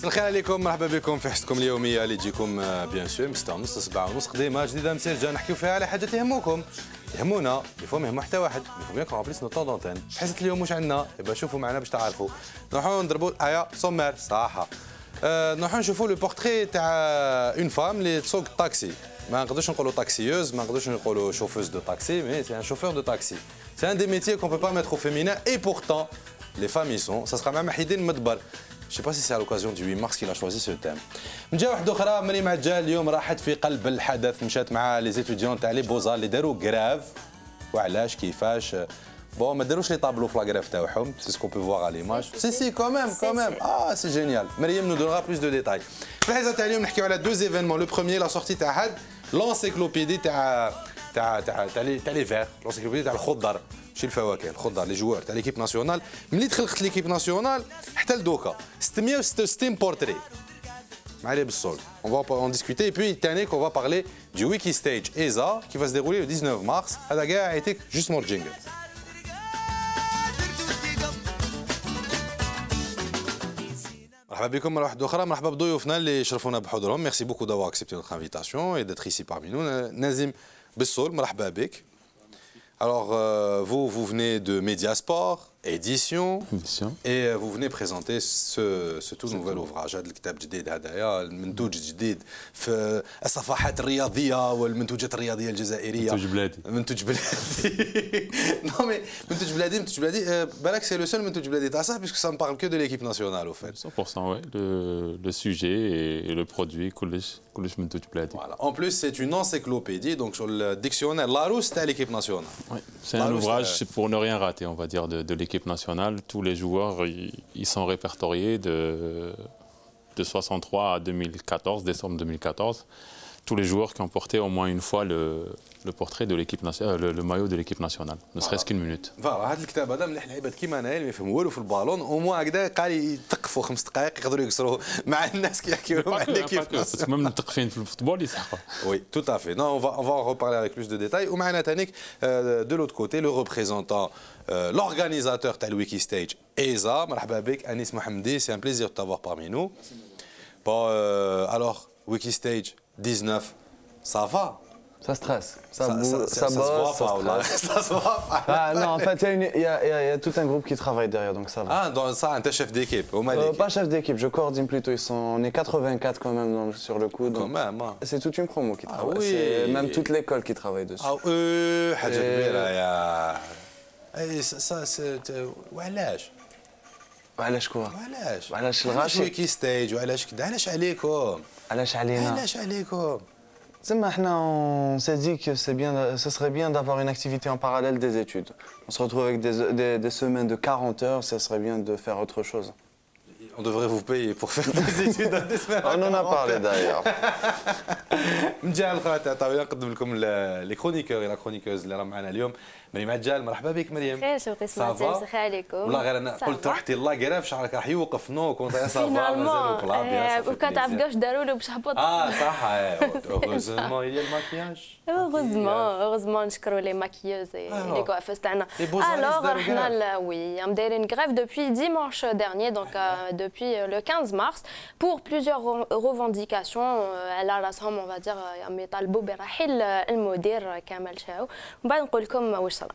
الخير عليكم، مرحبا بكم في حصتكم اليوميه اللي تجيكم بيان سور من 6:30 ل 7:30 قديمه جديده مسيرجه نحكيو فيها على حاجات يهموكم يهمونا اليوم يهمو حتى واحد اليوم ياكم عبريس نو طون دونتين حصه اليوم واش عندنا يبقى شوفوا معنا باش تعرفوا نروحوا نضربوا الايه سومير صراحه نروحوا نشوفوا لو بورتري تاع اون فام اللي تسوق الطاكسي ما نقدروش نقولوا طاكسيوز ما نقدروش نقولوا شوفوز دو طاكسي مي سي ان شوفور دو طاكسي سي ان دي ميتيي كون بو با ميتر au féminin et pourtant les femmes y sont ça sera مع محيدين مدبر. Je ne sais pas si c'est à l'occasion du 8 mars qu'il a choisi ce thème. من جهه واحده اخرى مريم عجال اليوم راحت في قلب الحدث مشات مع لي زيتوديون تاع لي بوزار اللي داروا كراف وعلاش كيفاش بون ما داروش لي طابلو في لاكراف تاعهم سي سكو بو فوار على ليماج سي كوميم سي جينيال مريم نو دونرا بلوس دو ديتاي. في الحصه تاع اليوم نحكيو على دو ايفينمون لو بروميير لا سورتي تاع حد لونسيكلوبيدي تاع لي فير لونسيكلوبيدي تاع الخضر ماشي الفواكه الخضر لي جوار تاع ليكيب ناسيونال ملي تخلقت ليكيب ناسيونال حتى لدوكا 666 بورتري معايا بالصوت on va en discuter et puis تانيك on va parler du wiki stage ESA qui va se dérouler le 19 mars هذا كاع يعطيك جوستمون الجينجل. مرحبا بكم مرة واحدة أخرى مرحبا بضيوفنا اللي شرفونا بحضورهم ميرسي بوكو d'avoir accepté notre invitation et d'être ici parmi nous. نازم بالصول مرحبا بك. Alors, vous venez de Mediasport, édition, et vous venez présenter ce tout nouvel ouvrage. هذا الكتاب جديد هذايا المنتوج جديد في الصفحات الرياضية والمنتوجات الرياضية الجزائرية. منتوج بلادي. منتوج بلادي. Non mais منتوج بلادي بالك c'est le seul منتوج بلادي تاع صح puisque ça ne parle que de l'équipe nationale au fait. 100% ouais, le sujet et le produit كلش منتوج بلادي. Voilà. En plus c'est une encyclopédie donc sur le dictionnaire Larousse تاع l'équipe nationale. Oui, c'est un ouvrage pour ne rien rater, on va dire, de l'équipe nationale. Tous les joueurs, ils sont répertoriés de 63 à 2014, décembre 2014. Tous les joueurs qui ont porté au moins une fois le portrait de l'équipe nationale, le maillot de l'équipe nationale, ne serait-ce qu'une minute. فوالا هذا الكتاب هذا مليح لعيبات كيما انايا اللي ما يفهموا والو في البالون او موان هكذا قال يتقفوا 5 دقائق يقدروا يكسروا مع الناس كيحكيوا لهم على ليكيب. même المثقفين في الفوتبول يسحقوا. Oui, tout à fait. Non, on va en reparler avec plus de détails. ومعنا تانيك de l'autre côté le représentant l'organisateur تاع الويكي ستيج ESA مرحبا بك انيس محمدي c'est un plaisir de t'avoir parmi nous. Bon alors wiki stage 19 ça va. Ça stresse, ça se voit pas, ça se voit pas. Ah non, en fait, il y a tout un groupe qui travaille derrière, donc ça va. Ah, dans ça, un chef d'équipe, au Mali. Pas chef d'équipe, je coordonne plutôt. On est 84 quand même sur le coup. Quand même. C'est toute une promo qui travaille. Oui. C'est même toute l'école qui travaille dessus. Ah حاجة كبيرة يا. ça c'est وعلاش؟ وعلاش كوا؟ وعلاش؟ وعلاش الغاشي؟ ويكي ستيج وعلاش كذا علاش عليكم؟ علاش علينا؟ علاش عليكم؟ Maintenant, on s'est dit que ce serait bien d'avoir une activité en parallèle des études. On se retrouve avec des semaines de 40 heures, ça serait bien de faire autre chose. On devrait vous payer pour faire des études à des semaines. On en a parlé d'ailleurs. من جهه الاخرى تعطيونا نقدم لكم لي كرونيكور ولا كرونيكوز اللي راه معنا اليوم مريم عجال مرحبا بك مريم. خير شوقي سمعتي خير عليكم. والله غير انا قلت رحتي لاكراف شعرك راح يوقف نو كنت يا صافا مازالوا كلاب وكتعرف كاش داروا له باش هبط. صح هوزمون هي الماكياج. هوزمون نشكروا لي ماكيوز لي كوافيز تاعنا. الوغ رحنا وي ام دايرين غريف دوبوي ديمانش ديرنيي دونك depuis le 15 mars pour plusieurs revendications على راسهم on va dire يطالبوا برحيل المدير كمال شاو ومن بعد نقول لكم واش صرا.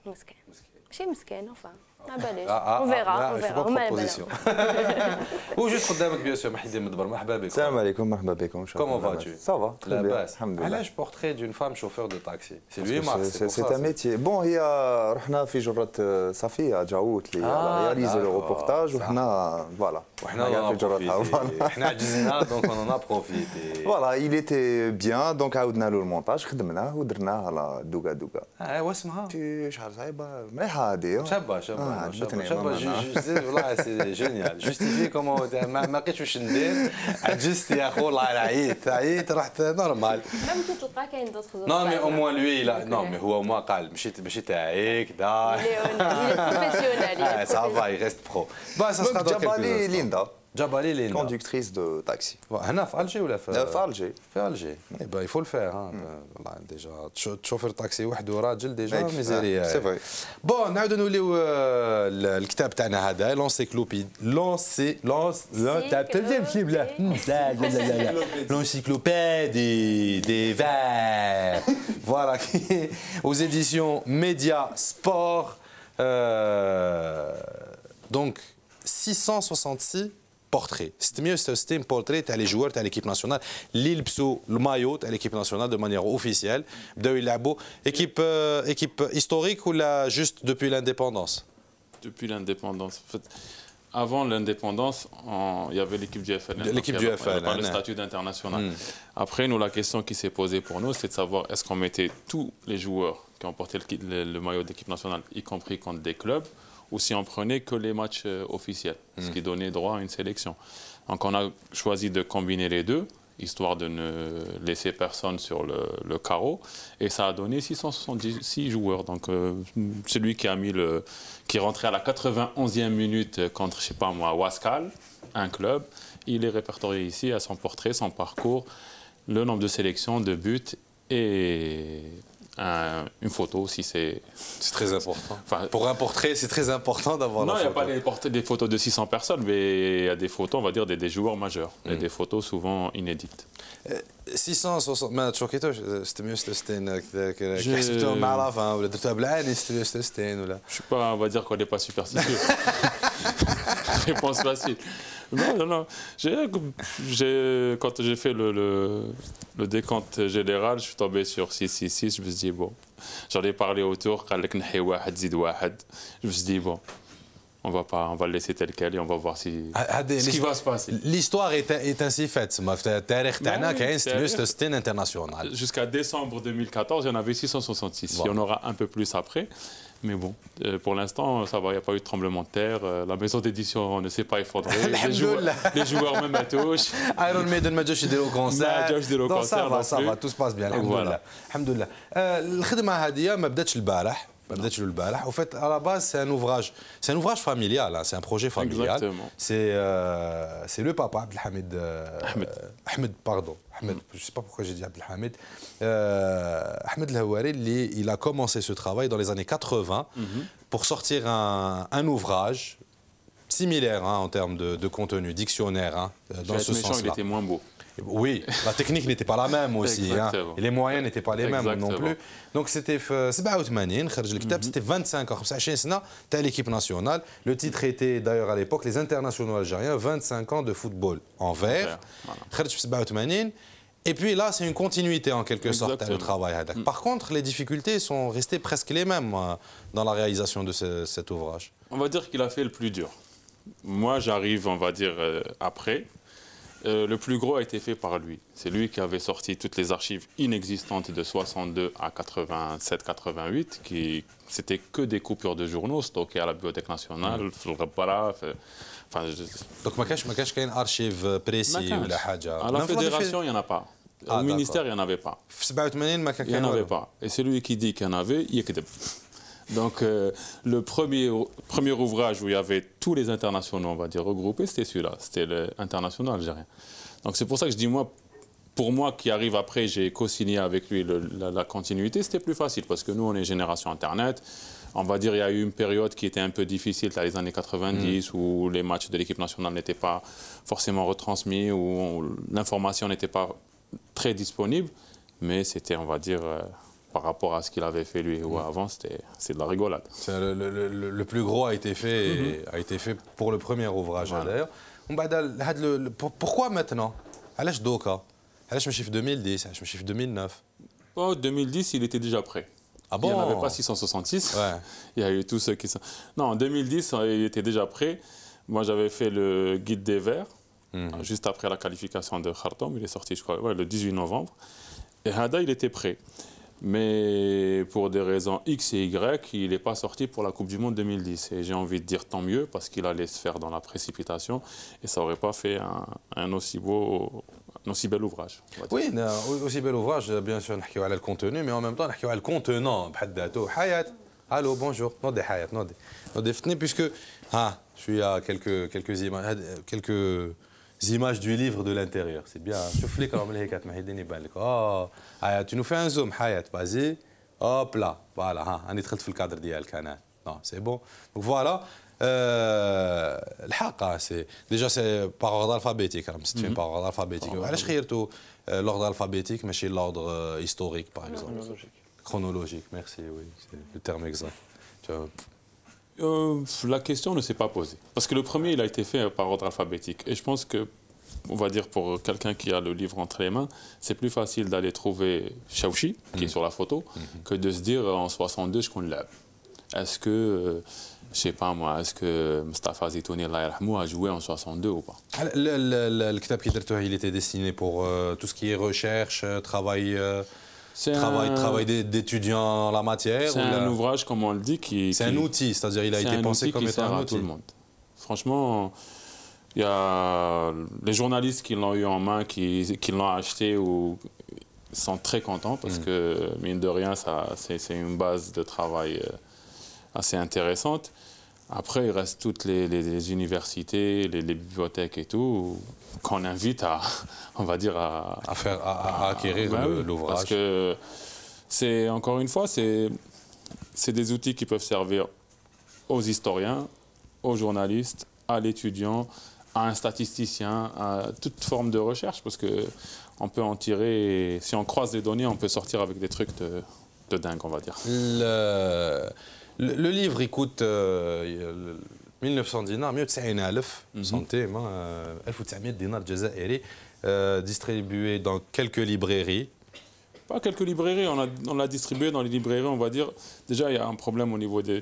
مسكين ماشي مسكين enfin ما باليش on verra هما البنات. وجوست قدامك بيان سور محيدي مدبر مرحبا بك. السلام عليكم مرحبا بكم. Comment vas-tu? Ça va. لاباس. الحمد لله. علاش portrait d'une femme chauffeur de taxi? C'est lui Mars. C'est un métier. Bon هي رحنا في جرة صفية جاوت لي رياليزي لو روبورتاج وحنا فوالا. وحنا في جرتها. احنا عجزنا دونك on en a profité. Voilà, il était bien donc عاودنا له المونتاج خدمناه ودرناه على دوكا. واسمها؟ في شهر صعيبة مليحة هذه. شابة والله سي جينيال جوستيفي كومون ما لقيتش واش ندير عجزت يا خو والله عييت رحت نورمال ممكن تلقى كاين دوطخ زوج نو مي او موان لوي لا نو مي هو ما قال ماشي تاعي كدا بروفيسيونيل صافا يغيست برو با سا سخا جابالي ليندا جابالي ليندا conductrice de taxi. هنا في الجي ولا في الجي. في الجي اي با يفو الفير والله ديجا تشوفر طاكسي وحده راجل ديجا ميزيريا سي فري. بون نعاودو نوليو الكتاب تاعنا هذا l'encyclopédie des verts voilà aux éditions Média Sport donc 666 portraits. C'était mieux, c'était un portrait des joueurs de l'équipe nationale. L'île Psou, le maillot de l'équipe nationale de manière officielle. Équipe historique ou là, juste depuis l'indépendance? Depuis l'indépendance. En fait, avant l'indépendance, il y avait l'équipe du FNL. L'équipe du FNL. Pas le statut d'international. Après, nous, la question qui s'est posée pour nous, c'est de savoir est-ce qu'on mettait tous les joueurs qui ont porté le maillot d'équipe nationale, y compris contre des clubs, ou si on prenait que les matchs officiels, ce qui donnait droit à une sélection. Donc on a choisi de combiner les deux, histoire de ne laisser personne sur le carreau, et ça a donné 676 joueurs. Donc celui qui a qui est rentré à la 91e minute contre, je sais pas moi, Wascal, un club, il est répertorié ici à son portrait, son parcours, le nombre de sélections, de buts et une photo si c'est... C'est très important. Enfin, pour un portrait, c'est très important d'avoir la photo. Non, il n'y a pas des photos de 600 personnes, mais il y a des photos, on va dire, des joueurs majeurs. Et des photos souvent inédites. 660 ما تشوكيتوش c'était mieux c'était كحسبتهم مع لافان ولا درتوها بالعاني c'était ولا Je suis pas, on va dire qu'on n'est pas superstitieux. Réponse facile. Non. Quand j'ai fait le décompte général, je suis tombé sur 666. Je me suis dit, bon, j'en ai parlé autour. Je me suis dit, bon, on va le laisser tel quel et on va voir ce qui va se passer. L'histoire est ainsi faite. C'était international. Jusqu'à décembre 2014, il y en avait 666. Il y en aura un peu plus après. Mais bon, pour l'instant, ça va, il n'y a pas eu de tremblement de terre. La maison d'édition ne s'est pas effondrée. Les joueurs même à touche. Iron Maiden ما جاوش يديروا كونسير. Ça va, tout se passe bien. الحمد لله. الخدمة هذه ما بداتش البارح. En fait, à la base, c'est un ouvrage familial, hein, c'est un projet familial. Exactement. C'est le papa, Ahmed, pardon. Ahmed, je ne sais pas pourquoi j'ai dit Abdelhamid. Ahmed El-Hawari, il a commencé ce travail dans les années 80 pour sortir un ouvrage similaire en termes de contenu, dictionnaire, dans ce sens-là. Il était moins beau. Oui, la technique n'était pas la même aussi. Et les moyens n'étaient pas les mêmes non plus. Donc c'était 87 خرج الكتاب, c'était 25 ans, 25 سنة تاع l'équipe nationale. Le titre était d'ailleurs à l'époque les internationaux algériens 25 ans de football en vert. خرج في 87. Et puis là, c'est une continuité en quelque sorte le travail. Par contre, les difficultés sont restées presque les mêmes dans la réalisation de cet ouvrage. On va dire qu'il a fait le plus dur. Moi, j'arrive, on va dire, après. Le plus gros a été fait par lui. C'est lui qui avait sorti toutes les archives inexistantes de 62 à 87-88, qui c'était que des coupures de journaux stockées à la Bibliothèque nationale. Donc ما كاش كاين archive précis ولا حاجة. À la fédération, il n'y en a pas. Au ministère, il n'y en avait pas. Il n'y en avait pas. Et celui qui dit qu'il y en avait, il est Donc, le premier ouvrage où il y avait tous les internationaux, on va dire, regroupés, c'était celui-là. C'était l'international algérien. Donc, c'est pour ça que je dis, moi, pour moi qui arrive après, j'ai co-signé avec lui la continuité, c'était plus facile parce que nous, on est génération Internet. On va dire, il y a eu une période qui était un peu difficile, dans les années 90, où les matchs de l'équipe nationale n'étaient pas forcément retransmis, où l'information n'était pas très disponible. Mais c'était, on va dire... par rapport à ce qu'il avait fait lui avant, c'est de la rigolade. Le plus gros a été fait pour le premier ouvrage d'ailleurs. Pourquoi maintenant? علاش دوكا؟ علاش ماشي في 2010؟ علاش ماشي في 2009؟ En 2010, il était déjà prêt. Ah bon? Il n'y en avait pas 666. Ouais. Il y a eu tous ceux qui sont... Non, en 2010, il était déjà prêt. Moi, j'avais fait le guide des Verts, juste après la qualification de Khartoum. Il est sorti, je crois, le 18 novembre. Et Hada, il était prêt. Mais pour des raisons X et Y, il n'est pas sorti pour la Coupe du Monde 2010. Et j'ai envie de dire tant mieux, parce qu'il allait se faire dans la précipitation et ça n'aurait pas fait un aussi bel ouvrage. Oui, aussi bel ouvrage, bien sûr, on parle le contenu, mais en même temps, on parle le contenant. Hayat, allô, bonjour, Nodé Hayat, Nodé Fni, puisque je suis à quelques images du livre de l'intérieur. C'est bien. Je fais comme les quatre mahidini balk. Oh, Hayat, tu nous fais un zoom, Hayat, vas-y. Hop là, voilà, on est très dans le cadre du canal. Non, c'est bon. Donc voilà. الحق c'est déjà c'est par ordre alphabétique c'est fait par ordre alphabétique علاش خيرتوا l'ordre alphabétique ماشي l'ordre historique par exemple chronologique merci oui c'est le terme exact la question ne s'est pas posée parce que le premier il a été fait par ordre alphabétique et je pense que on va dire pour quelqu'un qui a le livre entre les mains, c'est plus facile d'aller trouver Chaouchi qui est sur la photo que de se dire en 62 je connais là. Est-ce que je sais pas moi, est-ce que Mustafa Zitouni a joué en 62 ou pas? Le kitab il était destiné pour tout ce qui est recherche, travail d'étudiants en la matière. C'est un ouvrage, comme on le dit, qui... C'est un outil, c'est-à-dire il a été pensé comme étant un outil. Tout le monde. Franchement, il y a les journalistes qui l'ont eu en main, qui l'ont acheté ou sont très contents parce que, mine de rien, c'est une base de travail assez intéressante. Après, il reste toutes les universités, les bibliothèques et tout, qu'on invite à, on va dire, à acquérir l'ouvrage. Parce que, encore une fois, c'est des outils qui peuvent servir aux historiens, aux journalistes, à l'étudiant, à un statisticien, à toute forme de recherche, parce qu'on peut en tirer, si on croise les données, on peut sortir avec des trucs de dingue, on va dire. Le livre, il coûte 1900 dinars, 1900 centimes, 1900 dinars jazairi, distribué dans quelques librairies. Pas quelques librairies, on l'a distribué dans les librairies, on va dire. Déjà, il y a un problème au niveau des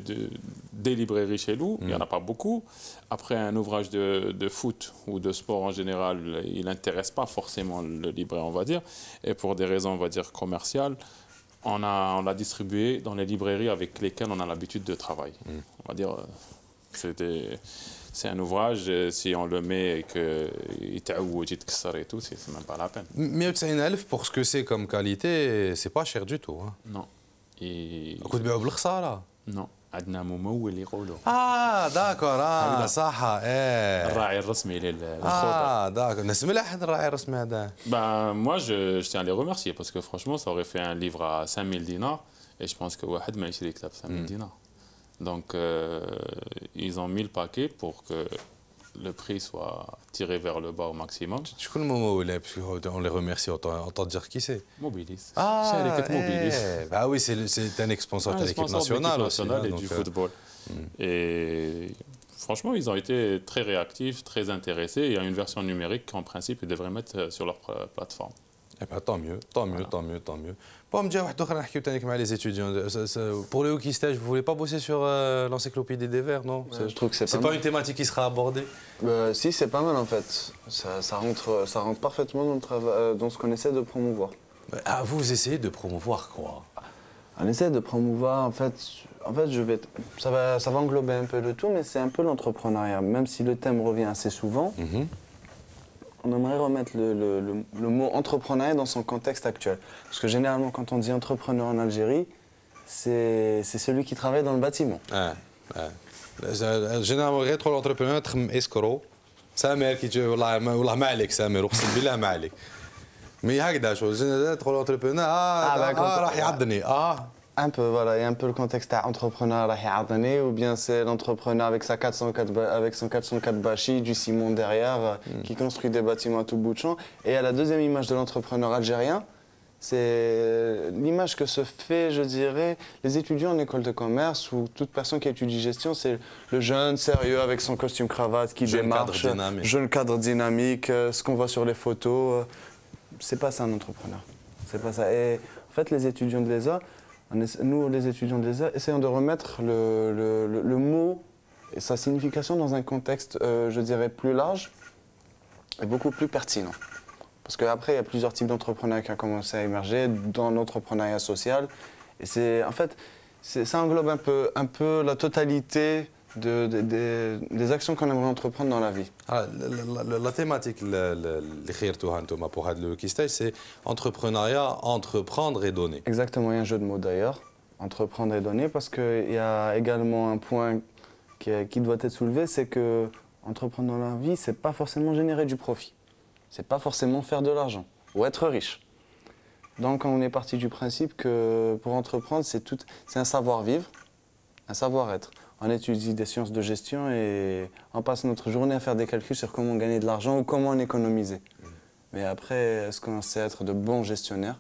librairies chez nous, il n'y en a pas beaucoup. Après, un ouvrage de foot ou de sport en général, il n'intéresse pas forcément le libraire, on va dire. Et pour des raisons, on va dire, commerciales, on l'a distribué dans les librairies avec lesquelles on a l'habitude de travailler. On va dire, c'est un ouvrage, si on le met et qu'il et tout, c'est même pas la peine. 1900 pour ce que c'est comme qualité, c'est pas cher du tout. Hein. Non. Non. عندنا ممول يقولوا داكور صح الراعي الرسمي للخوضه داكور نسمي لحد الراعي الرسمي هذا moi je tiens à les remercier parce que franchement ça aurait fait un livre à 5000 dinars et je pense que واحد ما يشري كتاب 5000 dinars donc ils ont mis le paquet pour que le prix soit tiré vers le bas au maximum. Je connais Momoula, on les remercie, autant dire qui c'est. Mobilis. Mobilis. Ah oui, c'est un sponsor de l'équipe nationale aussi. Et du football. Et franchement, ils ont été très réactifs, très intéressés. Il y a une version numérique qu'en principe, ils devraient mettre sur leur plateforme. Eh ben, tant mieux. Bon, me dire, les étudiants. Pour le hockey stage, vous ne voulez pas bosser sur l'encyclopédie des Verts, non? Je trouve que c'est pas une thématique qui sera abordée. Si, c'est pas mal en fait. Ça rentre parfaitement dans ce qu'on essaie de promouvoir. Ah, vous essayez de promouvoir quoi? On essaie de promouvoir, en fait ça va englober un peu le tout, mais c'est un peu l'entrepreneuriat. Même si le thème revient assez souvent, on aimerait remettre le mot entrepreneuriat dans son contexte actuel. Parce que généralement, quand on dit entrepreneur en Algérie, c'est celui qui travaille dans le bâtiment. Généralement, trop l'entrepreneur, escroc. Samer qui dit والله ما عليك سامر اقسم بالله ما عليك. Mais هكذا شو trop l'entrepreneur راح يعضني Un peu, voilà, il y a un peu le contexte entrepreneur ou bien c'est l'entrepreneur avec son 404 Bachi, du ciment derrière, qui construit des bâtiments à tout bout de champ. Et à la deuxième image de l'entrepreneur algérien, c'est l'image que se fait, je dirais, les étudiants en école de commerce ou toute personne qui étudie gestion, c'est le jeune sérieux avec son costume cravate qui démarche, jeune cadre dynamique, ce qu'on voit sur les photos. C'est pas ça un entrepreneur. C'est pas ça. Et en fait, les étudiants de l'ESA, nous, les étudiants de l'ESA, essayons de remettre le mot et sa signification dans un contexte, je dirais, plus large et beaucoup plus pertinent. Parce qu'après, il y a plusieurs types d'entrepreneuriat qui ont commencé à émerger dans l'entrepreneuriat social. Et en fait, ça englobe un peu la totalité des actions qu'on aimerait entreprendre dans la vie. La thématique pour le Wiki Stage, c'est entrepreneuriat, entreprendre et donner. Exactement, il y a un jeu de mots d'ailleurs, entreprendre et donner, parce qu'il y a également un point qui doit être soulevé, c'est que entreprendre dans la vie, c'est pas forcément générer du profit. C'est pas forcément faire de l'argent ou être riche. Donc on est parti du principe que pour entreprendre, c'est un savoir-vivre, un savoir-être. On étudie des sciences de gestion et on passe notre journée à faire des calculs sur comment gagner de l'argent ou comment en économiser. Mais après, est-ce qu'on sait être de bons gestionnaires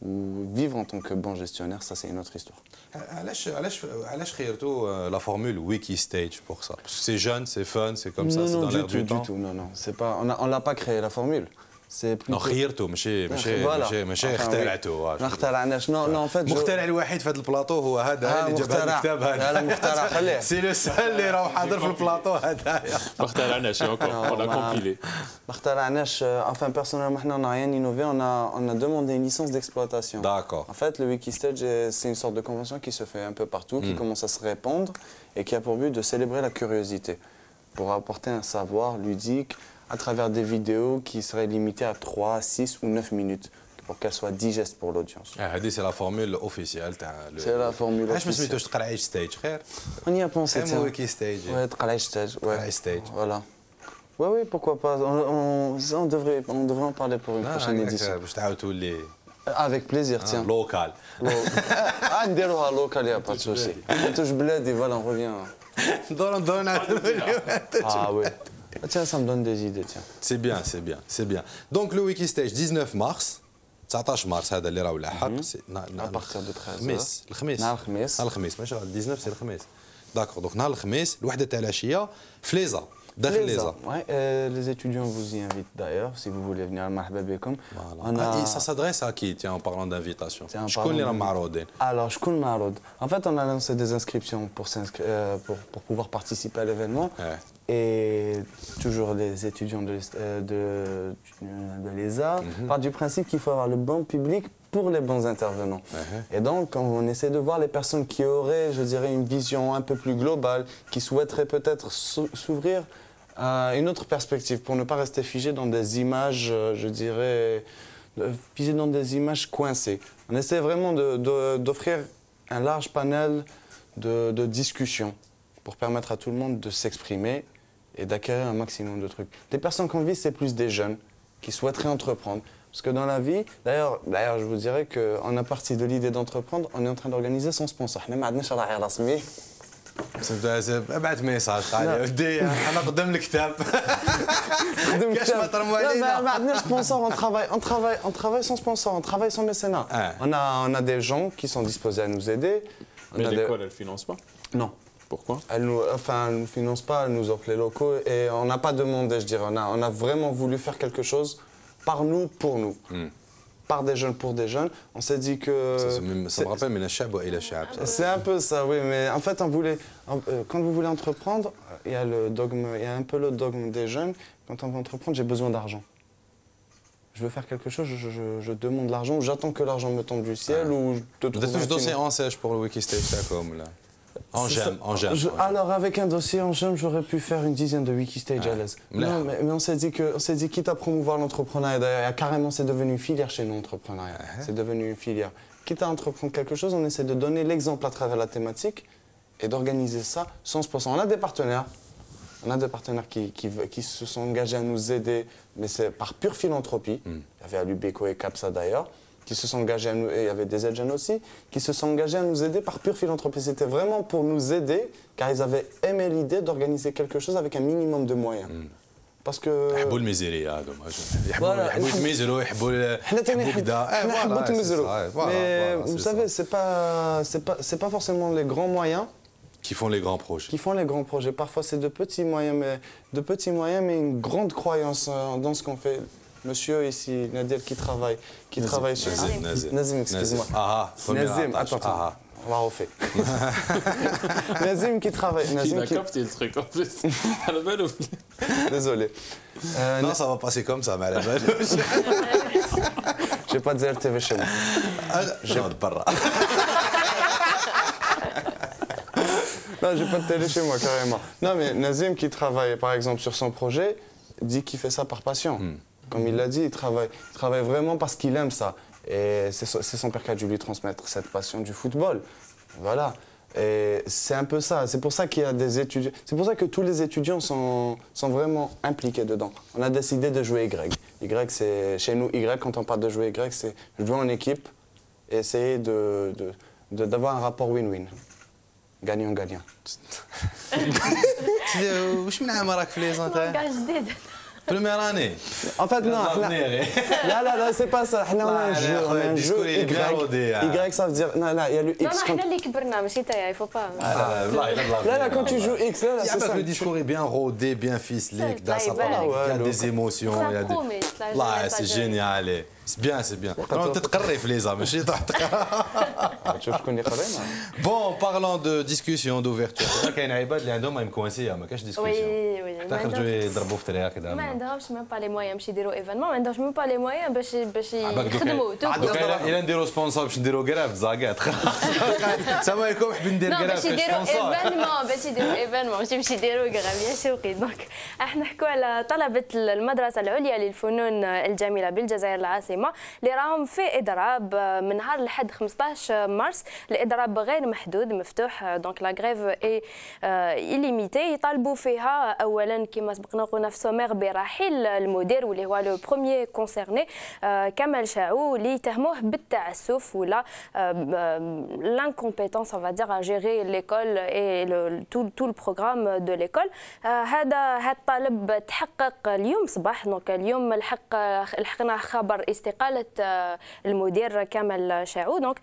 ou vivre en tant que bon gestionnaire, ça c'est une autre histoire. علاش خيرتوا la formule Wiki Stage pour ça? Parce que c'est jeune, c'est fun, c'est comme ça, c'est dans l'air du temps. Non, du tout, non, c'est pas, on l'a pas créé la formule. C'est plutôt خيرتوا ماشي اخترعتوا. ما اخترعناش. non en fait مخترع الوحيد في هذا البلاطو هو هذا اللي جاب هذا الكتاب هذا. لا مخترع خليه. سي لو سول اللي راه حاضر في البلاطو هذا. ما اخترعناش encore, on a compilé. ما اخترعناش. Enfin personnellement احنا on n'a rien innové, on a demandé une licence d'exploitation. D'accord. En fait, le Wikistage c'est une sorte de convention qui se fait un peu partout, qui commence à se répandre et qui a pour but de célébrer la curiosité pour apporter un savoir ludique à travers des vidéos qui seraient limitées à 3, 6 ou 9 minutes pour qu'elles soient digestes pour l'audience. C'est la formule officielle. C'est la formule officielle. علاش ما سميتوش تقرعيش ستيج خير؟ On y a pensé. C'est Wiki Stage. Ouais, تقرعيش stage. تقرعيش stage. Voilà. Oui, pourquoi pas. On devrait en parler pour une prochaine édition. باش تعاود تولي Avec plaisir, tiens. Local. نديروها local, il n'y a pas de souci. On touche bled et voilà, on revient. Ah oui. Tiens, ça me donne des idées, tiens. C'est bien, c'est bien, c'est bien. Donc le Wiki Stage 19 mars, 19 mars هذا اللي راهو لاحق. À partir de 13 الخميس. نهار الخميس. نهار الخميس ماشي 19 سي الخميس. داكور دونك نهار الخميس الوحده تاع العشيه في ليزا. داخل ليزا. Les étudiants vous y invitent d'ailleurs si vous voulez venir. مرحبا بكم. Ça s'adresse à qui, tiens, en parlant d'invitation? شكون اللي راهم معروضين؟ Alors, شكون معروض? En fait, on a lancé des inscriptions pour pouvoir participer à l'événement. Et toujours les étudiants de l'ESA partent du principe qu'il faut avoir le bon public pour les bons intervenants. Et donc, on essaie de voir les personnes qui auraient, je dirais, une vision un peu plus globale, qui souhaiteraient peut-être s'ouvrir à une autre perspective pour ne pas rester figé dans des images, je dirais, figé dans des images coincées. On essaie vraiment d'offrir un large panel de discussions pour permettre à tout le monde de s'exprimer et d'acquérir un maximum de trucs. Les personnes qu'on vise, c'est plus des jeunes qui souhaiteraient entreprendre. Parce que dans la vie, d'ailleurs, je vous dirais qu'on a parti de l'idée d'entreprendre, on est en train d'organiser son sponsor. ابعث ميساج تعالي ودي انا قدام الكتاب كاش ما ترموا علينا ما عندناش sponsor, on travaille sans sponsor, on travaille sans mécénat. On a des gens qui sont disposés à nous aider. Mais l'école, elle finance pas? Non. Pourquoi? Elle ne finance pas, elle nous offre les locaux et on n'a pas demandé, je dirais. On a vraiment voulu faire quelque chose par nous, pour nous. Par des jeunes, pour des jeunes. On s'est dit que... Ça me rappelle, mais c'est un peu ça, oui. Mais en fait, quand vous voulez entreprendre, il y a un peu le dogme des jeunes. Quand on veut entreprendre, j'ai besoin d'argent. Je veux faire quelque chose, je demande l'argent, ou j'attends que l'argent me tombe du ciel, ou je te trouve... Peut-être que je dossier en sèche pour le Wiki Stage, comme là. En gemme. Alors avec un dossier en gemme, j'aurais pu faire une dizaine de Wikistage à l'aise. Non, mais on s'est dit quitte à promouvoir l'entrepreneuriat, d'ailleurs carrément c'est devenu une filière chez nous, l'entrepreneuriat. C'est devenu une filière. Quitte à entreprendre quelque chose, on essaie de donner l'exemple à travers la thématique et d'organiser ça sans sponsor. On a des partenaires. On a des partenaires qui se sont engagés à nous aider, mais c'est par pure philanthropie. Il y avait Alubeco et Capsa d'ailleurs. Qui se sont engagés à nous, et il y avait des jeunes aussi, qui se sont engagés à nous aider par pure philanthropie. C'était vraiment pour nous aider, car ils avaient aimé l'idée d'organiser quelque chose avec un minimum de moyens. Parce que... يحبوا الميزيري هذوما يحبوا يتميزروا يحبوا كذا mais vous savez c'est pas forcément les grands moyens qui font les grands projets. Qui font les grands projets. Parfois c'est de petits moyens mais une grande croyance dans ce qu'on fait. Monsieur ici, Nadel, qui travaille sur... Nazim, excuse-moi. Nazim, attends. on l'a refait. Nazim qui travaille. Il a capté le truc en plus. À la belle oublié. Désolé. Non, ça va passer comme ça, mais à la belle. J'ai pas de ZRTV chez moi. J'ai de barra. Non, j'ai pas de télé chez moi, carrément. Non, mais Nazim qui travaille, par exemple, sur son projet, dit qu'il fait ça par passion. Comme il l'a dit, il travaille vraiment parce qu'il aime ça. Et c'est son père qui a dû lui transmettre cette passion du football. Voilà. Et c'est un peu ça. C'est pour ça qu'il y a des étudiants. C'est pour ça que tous les étudiants sont vraiment impliqués dedans. On a décidé de jouer Y. Y, c'est chez nous, Y, quand on parle de jouer Y, c'est jouer en équipe et essayer d'avoir un rapport win-win. Gagnant-gagnant. واش من عام راك في لي زون جديد. Première année. En fait, non. Là, c'est pas ça. On a un jeu Y. Y, ça veut dire. Non, là, il y a le Non, X. non, احنا اللي كبرنا ماشي تايا, il faut pas. Là, quand tu joues X, là, c'est ça. Le discours est bien rodé, bien ficelé, il y a des émotions. C'est génial. C'est bien, c'est bien. Non, tu te carré les âmes, je connais pas bien. Bon, parlant de discussion, d'ouverture. Il y a un عباد اللي عندهم ما يمكونسي ما كاش discussion. Oui. تخرجوا يضربوا في طريقه كذا. ما عندهمش ميم با لي مويان باش يديروا ايفينمون, ما عندهمش ميم با لي مويان باش يخدموا. إلا نديروا سبونسور باش نديروا كراف زاكات. السلام عليكم حبيت ندير كراف. باش يديروا ايفينمون ماشي باش يديروا كراف يا شوقي. دونك احنا نحكوا على طلبة المدرسة العليا للفنون الجميلة بالجزائر العاصمة اللي راهم في اضراب من نهار لحد 15 مارس. الاضراب غير محدود مفتوح, دونك لا غريف اي إليميتي. يطالبوا فيها اولا كما سبقنا قلنا في سومير برحيل المدير واللي هو لو بروميير كونسيرني كمال شاعو, اللي يتهموه بالتعسف ولا l'incompétence, on va dire, à gérer l'école et tout le programme de l'école. هذا الطالب تحقق اليوم صباح. دونك اليوم لحقنا خبر استقالة المدير كمال شاعو. Donc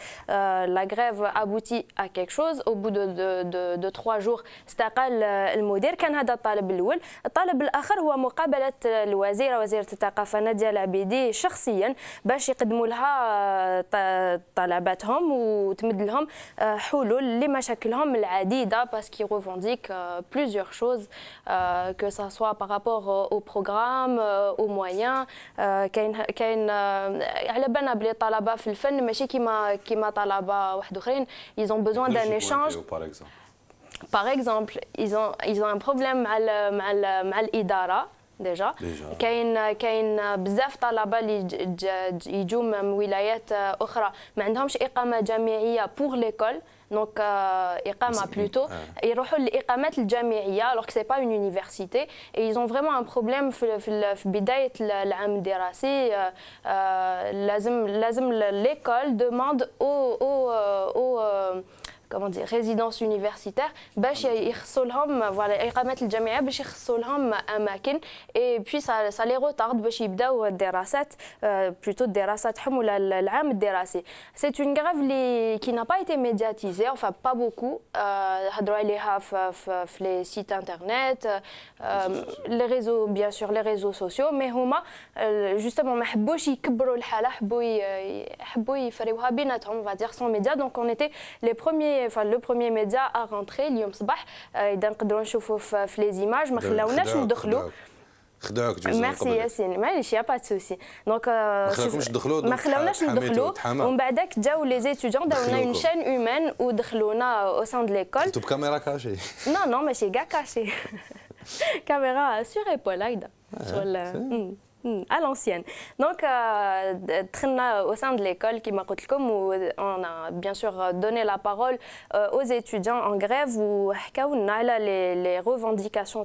la grève aboutit à quelque chose. Au bout de 3 jours استقال المدير. كان هذا الطالب الأول. الطالب الآخر هو مقابلة الوزيرة, وزيرة الثقافة نادية العبيدي شخصيا باش يقدموا لها طلباتهم وتمد لهم حلول لمشاكلهم العديدة, parce qu'ils revendiquent plusieurs choses, que ça soit par rapport au programme, aux moyens. كاين على بالنا بلي طلبة في الفن ماشي كيما طلبة واحد اخرين. Ils ont besoin d'un échange. Par exemple, ils ont un problème مع الإدارة ديجا. كاين بزاف طلبه اللي يجوا من ولايات اخرى ما عندهمش اقامه جامعيه بور ليكول. دونك اقامه بلوتو يروحوا للاقامات الجامعيه alors que c'est pas une université, et ils ont vraiment un problème في بدايه العام الدراسي. لازم l'école demande aux comment dire, résidence universitaire باش يخصوا لهم فوالا اقامات الجامعه باش يخصوا لهم اماكن. et puis ça les retarde باش يبداو الدراسات plutôt الدراسات تاعهم ولا العام الدراسي. c'est une grève qui n'a pas été médiatisée, enfin pas beaucoup. هضروا عليها في les sites internet, les réseaux, bien sûr les réseaux sociaux, mais هما justement ما حبوش يكبروا الحاله, حبوا يفريوها بيناتهم, on va dire sans médias. Donc on était les premiers, enfin le premier média à rentrer اليوم صباح. اذا نقدروا نشوفوا في لي زيماج ما خلاوناش ندخلوا. خداوك جوز ميرسي ياسين, معليش يا با سوسي. دونك ما خلاوناش ندخلوا, ومن بعدك جاو لي زيتيديون داو لنا اون شين هيومان ودخلونا او سان دو ليكول. انتو بكاميرا كاشي؟ نو ماشي كاع كاشي. كاميرا سور ايبول هكذا شغل à l'ancienne. Donc, au sein de l'école, on a bien sûr donné la parole aux étudiants en grève ou les revendications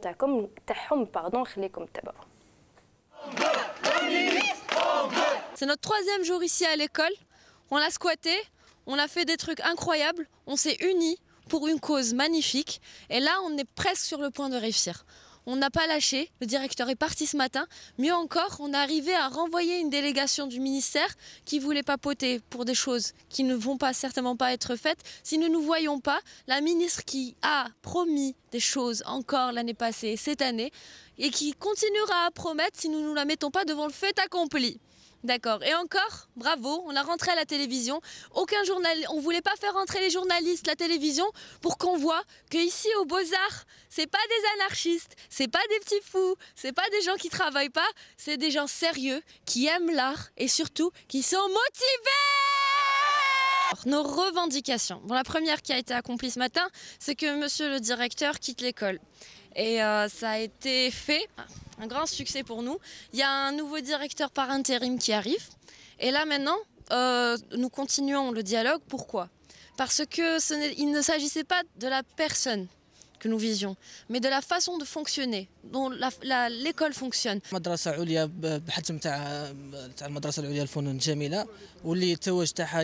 C'est notre 3e jour ici à l'école. On l'a squatté, on a fait des trucs incroyables, on s'est unis pour une cause magnifique. Et là, on est presque sur le point de réussir. On n'a pas lâché, le directeur est parti ce matin. Mieux encore, on est arrivé à renvoyer une délégation du ministère qui voulait papoter pour des choses qui ne vont pas certainement pas être faites. Si nous ne nous voyons pas, la ministre qui a promis des choses encore l'année passée et cette année, et qui continuera à promettre si nous ne nous la mettons pas devant le fait accompli. D'accord. Et encore, bravo, on l'a rentré à la télévision. Aucun journal, on voulait pas faire rentrer les journalistes, la télévision, pour qu'on voit qu'ici au Beaux-Arts, c'est pas des anarchistes, c'est pas des petits fous, c'est pas des gens qui travaillent pas, c'est des gens sérieux qui aiment l'art et surtout qui sont motivés. Nos revendications. Bon, la première qui a été accomplie ce matin, c'est que monsieur le directeur quitte l'école. Et ça a été fait, un grand succès pour nous. Il y a un nouveau directeur par intérim qui arrive. Et là maintenant, nous continuons le dialogue. Pourquoi? Parce qu'il ne s'agissait pas de la personne que nous visions, mais de la façon de fonctionner, dont l'école fonctionne. مدرسة عليا بحجم تاع المدرسة العليا للفنون الجميلة واللي التوج تاعها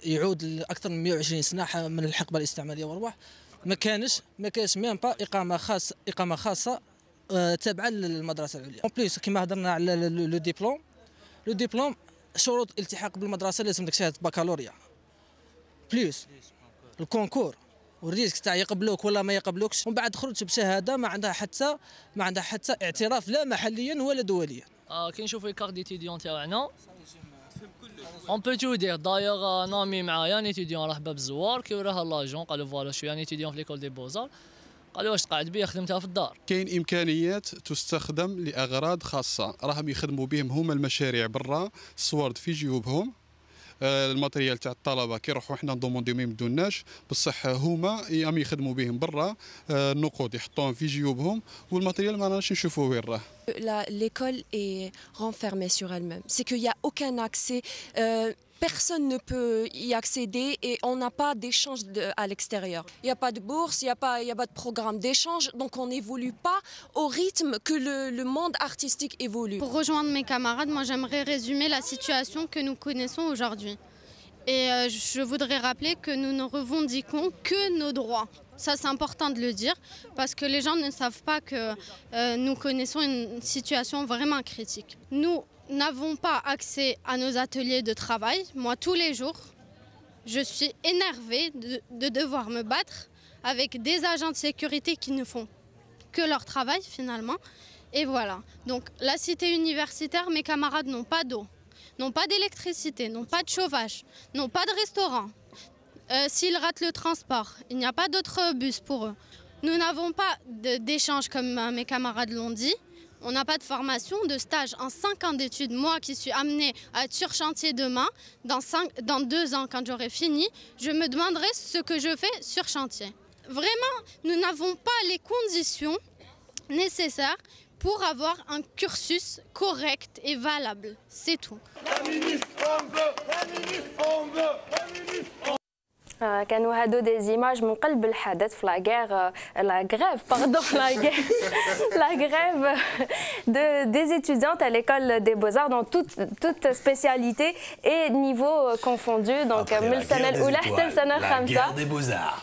يعود لأكثر من 120 سنة من الحقبة الاستعمارية والرواح. ما كانش ميم با إقامة خاصة تابعة للمدرسة العليا. اون بليس كيما هضرنا على لو ديبلوم شروط الالتحاق بالمدرسة لازم داك شهادة بكالوريا بليس الكونكور والريسك تاع يقبلوك ولا ما يقبلوكش ومن بعد خرجت بشهاده ما عندها حتى اعتراف لا محليا ولا دوليا. كي نشوفوا الكارت ديتيديون تاعنا اون بو تو دير دايوغ نامي معايا ان ايتيديون راه باب الزوار كي وراها لاجون قالوا فوالا شويه ان ايتيديون في ليكول دي بوزار قالوا واش تقعد بيا خدمتها في الدار. كاين امكانيات تستخدم لاغراض خاصه راهم يخدموا بهم هما المشاريع برا الصوارد في جيوبهم الماتريال تاع الطلبه كي يروحوا حنا ندومونديو ما يمدوناش بصح هما يام يخدموا بهم برا النقود يحطوهم في جيوبهم والماتريال ما راناش نشوفوه وين راه. L'école est renfermée sur elle-même. C'est qu'il n'y a aucun accès. Personne ne peut y accéder et on n'a pas d'échange à l'extérieur. Il n'y a pas de bourse, il n'y a pas de programme d'échange, donc on n'évolue pas au rythme que le monde artistique évolue. Pour rejoindre mes camarades, moi j'aimerais résumer la situation que nous connaissons aujourd'hui. Et je voudrais rappeler que nous ne revendiquons que nos droits. Ça c'est important de le dire parce que les gens ne savent pas que nous connaissons une situation vraiment critique. Nous n'avons pas accès à nos ateliers de travail. Moi, tous les jours, je suis énervée de devoir me battre avec des agents de sécurité qui ne font que leur travail finalement. Et voilà. Donc, la cité universitaire, mes camarades n'ont pas d'eau, n'ont pas d'électricité, n'ont pas de chauffage, n'ont pas de restaurant. S'ils ratent le transport, il n'y a pas d'autre bus pour eux. Nous n'avons pas d'échange comme mes camarades l'ont dit. On n'a pas de formation, de stage. En 5 ans d'études, moi qui suis amenée à être sur chantier demain, dans 2 ans, quand j'aurai fini, je me demanderai ce que je fais sur chantier. Vraiment, nous n'avons pas les conditions nécessaires pour avoir un cursus correct et valable. C'est tout. La ministre, on veut. La ministre, on veut. La ministre, on... كانوا هادو دي ايماج من قلب الحدث في la grève des étudiantes à l'école des Beaux-Arts dans toutes spécialités et niveaux confondus. Donc من السنه الاولى حتى السنه الخامسه. La guerre des Beaux-Arts.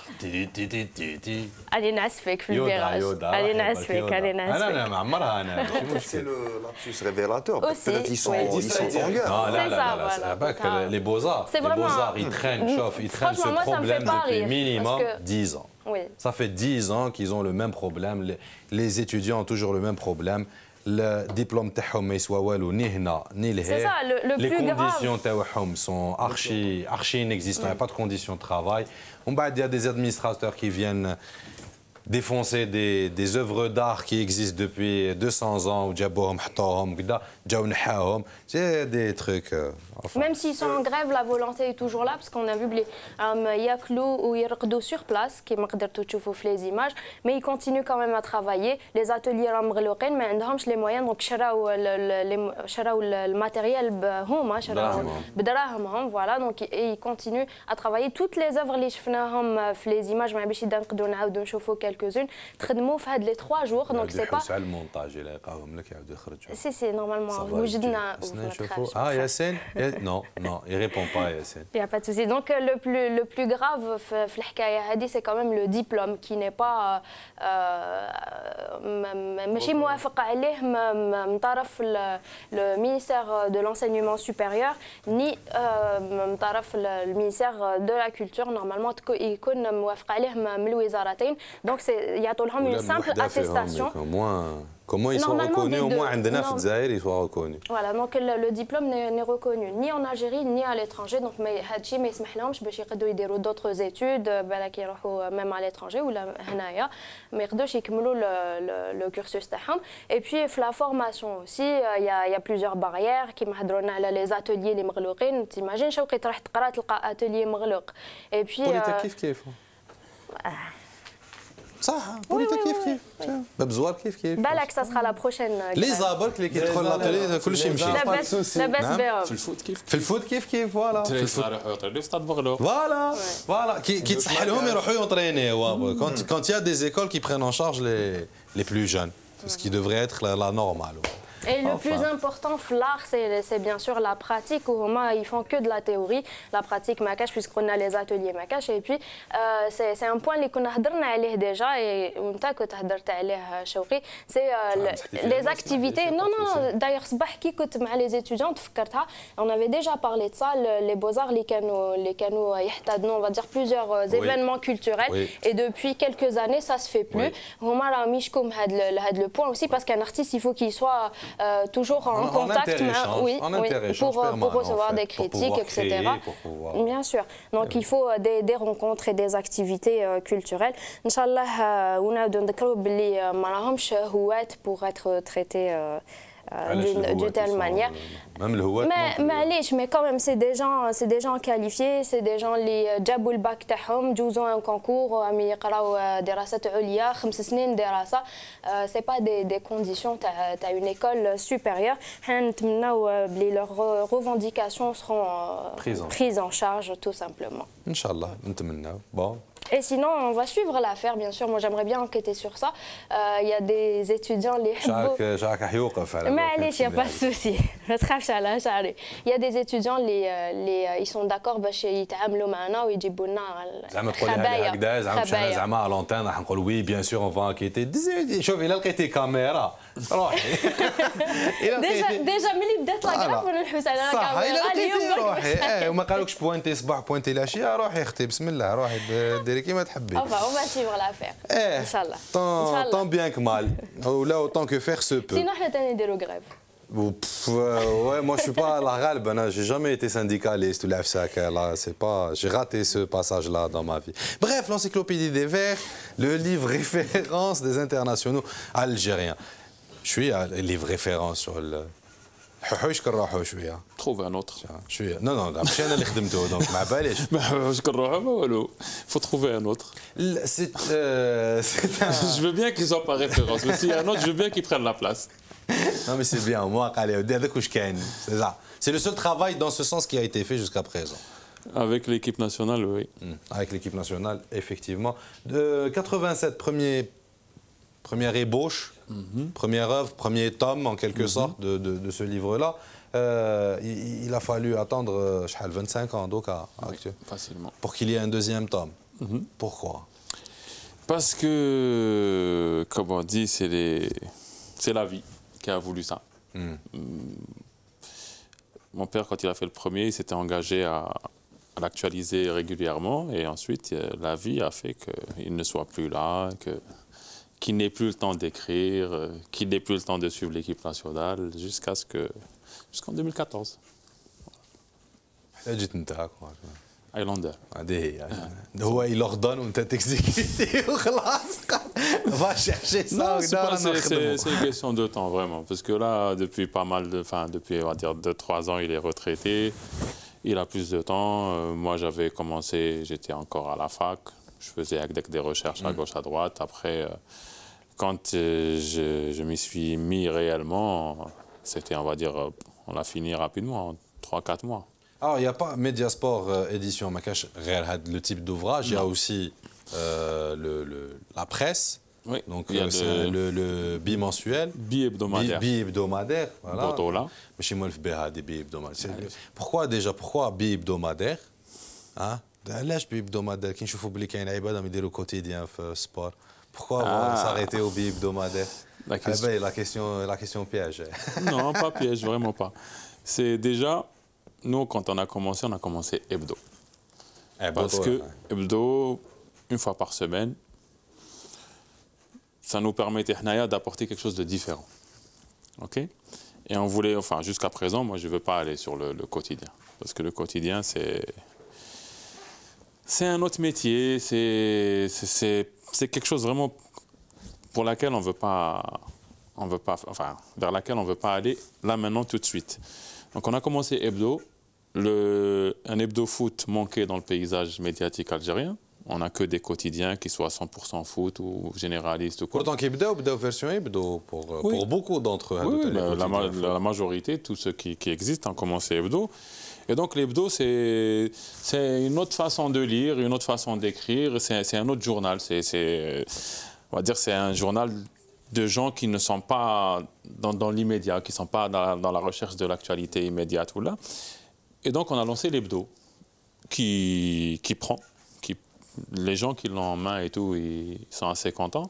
علي نعسفك في الفيراج. علي نعسفك. انا معمرها انا. C'est le lapsus révélateur. Peut-être ils sont en guerre. C'est ça, les Beaux-Arts. Les Beaux-Arts, ils traînent, chauffent, ils traînent ce problème depuis minimum 10 ans. Oui. Ça fait 10 ans qu'ils ont le même problème. Les étudiants ont toujours le même problème. Le diplôme تاعهم ما يسوى والو ني هنا ني لهيه. Les conditions تاعهم sont archi inexistantes. Il n'y a pas de conditions de travail. On va dire des administrateurs qui viennent défoncer des œuvres d'art qui existent depuis 200 ans ou جابوهم حطوهم كذا جاو نحاهم. C'est des trucs. Même s'ils sont en grève, la volonté est toujours là parce qu'on a vu les ياكلوا ويرقدوا sur place كما قدرتوا تشوفوا في les images, mais ils continuent quand même à travailler. Les ateliers راهم مغلوقين ما عندهمش les moyens, donc شراو الماتيريال هما شراو بدراهمهم, voilà, donc ils continuent à travailler. Toutes les œuvres اللي شفناهم في les images ما باش نقدروا نعاودوا نشوفوا quelques-unes تخدموا في هاد les 3 jours, donc c'est pas على المونتاج يلاقاهم لك يعاودوا يخرجوا. سي نورمالمون وجدنا Yassine. Non, il répond pas, Yassine. Il n'y a pas de souci. Donc le plus grave في الحكاية هذه c'est quand même le diplôme qui n'est pas ماشي موافق عليه من طرف le ministère de l'enseignement supérieur ni من طرف le ministère de la culture. Normalement يكون موافق عليه من الوزارتين. Donc il y a une simple attestation. Comment ils sont reconnus au moins عندنا في الجزائر ils sont reconnus. Voilà, donc le diplôme n'est reconnu ni en Algérie ni à l'étranger, donc هادشي ما يسمح لهمش باش يقدروا يديروا d'autres études بالك يروحوا même à l'étranger ولا هنايا ما يقدروش يكملوا le cursus تاعهم. Et puis في la formation aussi il y a plusieurs barrières كيما هضروا لنا على les ateliers اللي مغلوقين. تيماجين شوقي تروح تقرا تلقى atelier مغلوق. Et puis كيف صح بوليتا كيف باب زوار كيف بالك ça sera la prochaine. لي زابرك اللي كيدخل لاتولي كلشي يمشي لاباس بهم. في الفوت كيف في الفوت كيف فوالا في الفوت يروحوا في ستاد بغلو فوالا كي تصح لهم يروحوا يونطريني quand il y a des écoles qui prennent en charge les plus jeunes ce qui devrait être la normale. Et le plus important, l'art, c'est bien sûr la pratique. Où ils font que de la théorie, la pratique Makash, puisqu'on a les ateliers Makash. Et puis, c'est un point qu'on a parlé déjà et on t'a que tu as parlé, Chouki, c'est les activités. Non, d'ailleurs, qui que les étudiants, on avait déjà parlé de ça, les beaux-arts, les canaux, on va dire plusieurs événements culturels. Et depuis quelques années, ça se fait plus. On a mis le point aussi parce qu'un artiste, il faut qu'il soit toujours en contact pour recevoir des critiques, etc. Bien sûr. Donc il faut des rencontres et des activités culturelles. Inch'Allah, on a pour être traités d'une telle manière. Même le هوات mais quand même c'est des gens qualifiés, c'est des gens اللي جابوا الباك تاعهم جوزوا ان كونكور عم يقراو دراسات عليا 5 سنين دراسه. C'est pas des conditions تاع une école supérieure. حنا نتمناو بلي leurs revendications seront prises en charge tout simplement. ان شاء الله نتمناو. Bon. Et sinon, on va suivre l'affaire, bien sûr. Moi, j'aimerais bien enquêter sur ça. Il y a des étudiants... Mais il n'y a pas de souci. Il y a des étudiants, ils sont d'accord ils يتعاملوا معنا ويجيبوا لنا خبايا. زعما على لونتين راح نقول وي بيان سور اون فا انكيتي. شوف الا لقيتي كاميرا روحي. ديجا ملي بدات لاكراف ونحوس على الكاميرا. صح الا لقيتي روحي. وما قالوكش بوينتي صباح بوينتي العشيه روحي اختي بسم الله روحي ديري كيما تحبي. On va suivre l'affaire. Inch'Allah. Tant bien que mal. Ou là autant que faire se peut. Sinon, on a des grèves. Ouais, moi je suis pas à la galbe, j'ai jamais été syndicaliste ou là, c'est pas, j'ai raté ce passage-là dans ma vie. Bref, l'encyclopédie des Verts, le livre référence des internationaux algériens. Je suis à livre référence sur le. Trouve un autre. Non, après انا اللي خدمته donc ما باليش. Faut trouver un autre. Je veux bien qu'ils soient pas référence, mais s'il y a un autre, je veux bien qu'ils prennent la place. Non mais c'est bien, au moins c'est ça. C'est le seul travail dans ce sens qui a été fait jusqu'à présent. Avec l'équipe nationale, oui. Avec l'équipe nationale, effectivement. De 87, première ébauche, première œuvre, premier tome en quelque sorte de ce livre-là. Il a fallu attendre 25 ans donc actuel. Facilement. Pour qu'il y ait un deuxième tome. Pourquoi? Parce que, comme on dit, c'est la vie qui a voulu ça. Mon père, quand il a fait le premier, il s'était engagé à l'actualiser régulièrement. Et ensuite, la vie a fait qu'il ne soit plus là, qu'il n'ait plus le temps d'écrire, qu'il n'ait plus le temps de suivre l'équipe nationale, jusqu'en 2014. Highlander. هو il ordonne وانت تكزيكيتي وخلاص. Va chercher ça. C'est une question de temps vraiment, parce que là depuis depuis on va dire 2-3 ans il est retraité, il a plus de temps. Moi j'avais commencé, j'étais encore à la fac, je faisais des recherches à gauche à droite. Après quand je m'y suis mis réellement, c'était on va dire on l'a fini rapidement en 3-4 mois. Alors, il n'y a pas Mediasport édition Makash, le type d'ouvrage, il y a aussi la presse, oui, donc c'est le bimensuel, bi-hebdomadaire. Bi-hebdomadaire, voilà. Mais chez moi, des bi-hebdomadaires. Pourquoi bi-hebdomadaire? علاش bi-hebdomadaire كي نشوفوا بلي كاين عباد راهم يديروا quotidien في السبور. Pourquoi s'arrêter au bi-hebdomadaire? La question piège. Non, pas piège, vraiment pas. C'est déjà nous, quand on a commencé hebdo. Parce que hebdo, une fois par semaine, ça nous permettait d'apporter quelque chose de différent. Ok? Et on voulait, enfin, jusqu'à présent, moi, je ne veux pas aller sur le quotidien. Parce que le quotidien, c'est un autre métier, c'est quelque chose vraiment pour laquelle vers laquelle on ne veut pas aller là, maintenant, tout de suite. Donc, on a commencé Hebdo. Un hebdo foot manquait dans le paysage médiatique algérien. On n'a que des quotidiens qui soient 100% foot ou généralistes ou quoi. Pourtant, Hebdo version Hebdo pour beaucoup d'entre eux. Oui, la majorité, tous ceux qui existent, ont commencé Hebdo. Et donc, l'hebdo, c'est une autre façon de lire, une autre façon d'écrire. C'est un autre journal. On va dire c'est un journal de gens qui ne sont pas dans l'immédiat, qui ne sont pas dans la recherche de l'actualité immédiate. Ou là. Et donc, on a lancé l'hebdo qui prend. Les gens qui l'ont en main et tout, ils sont assez contents.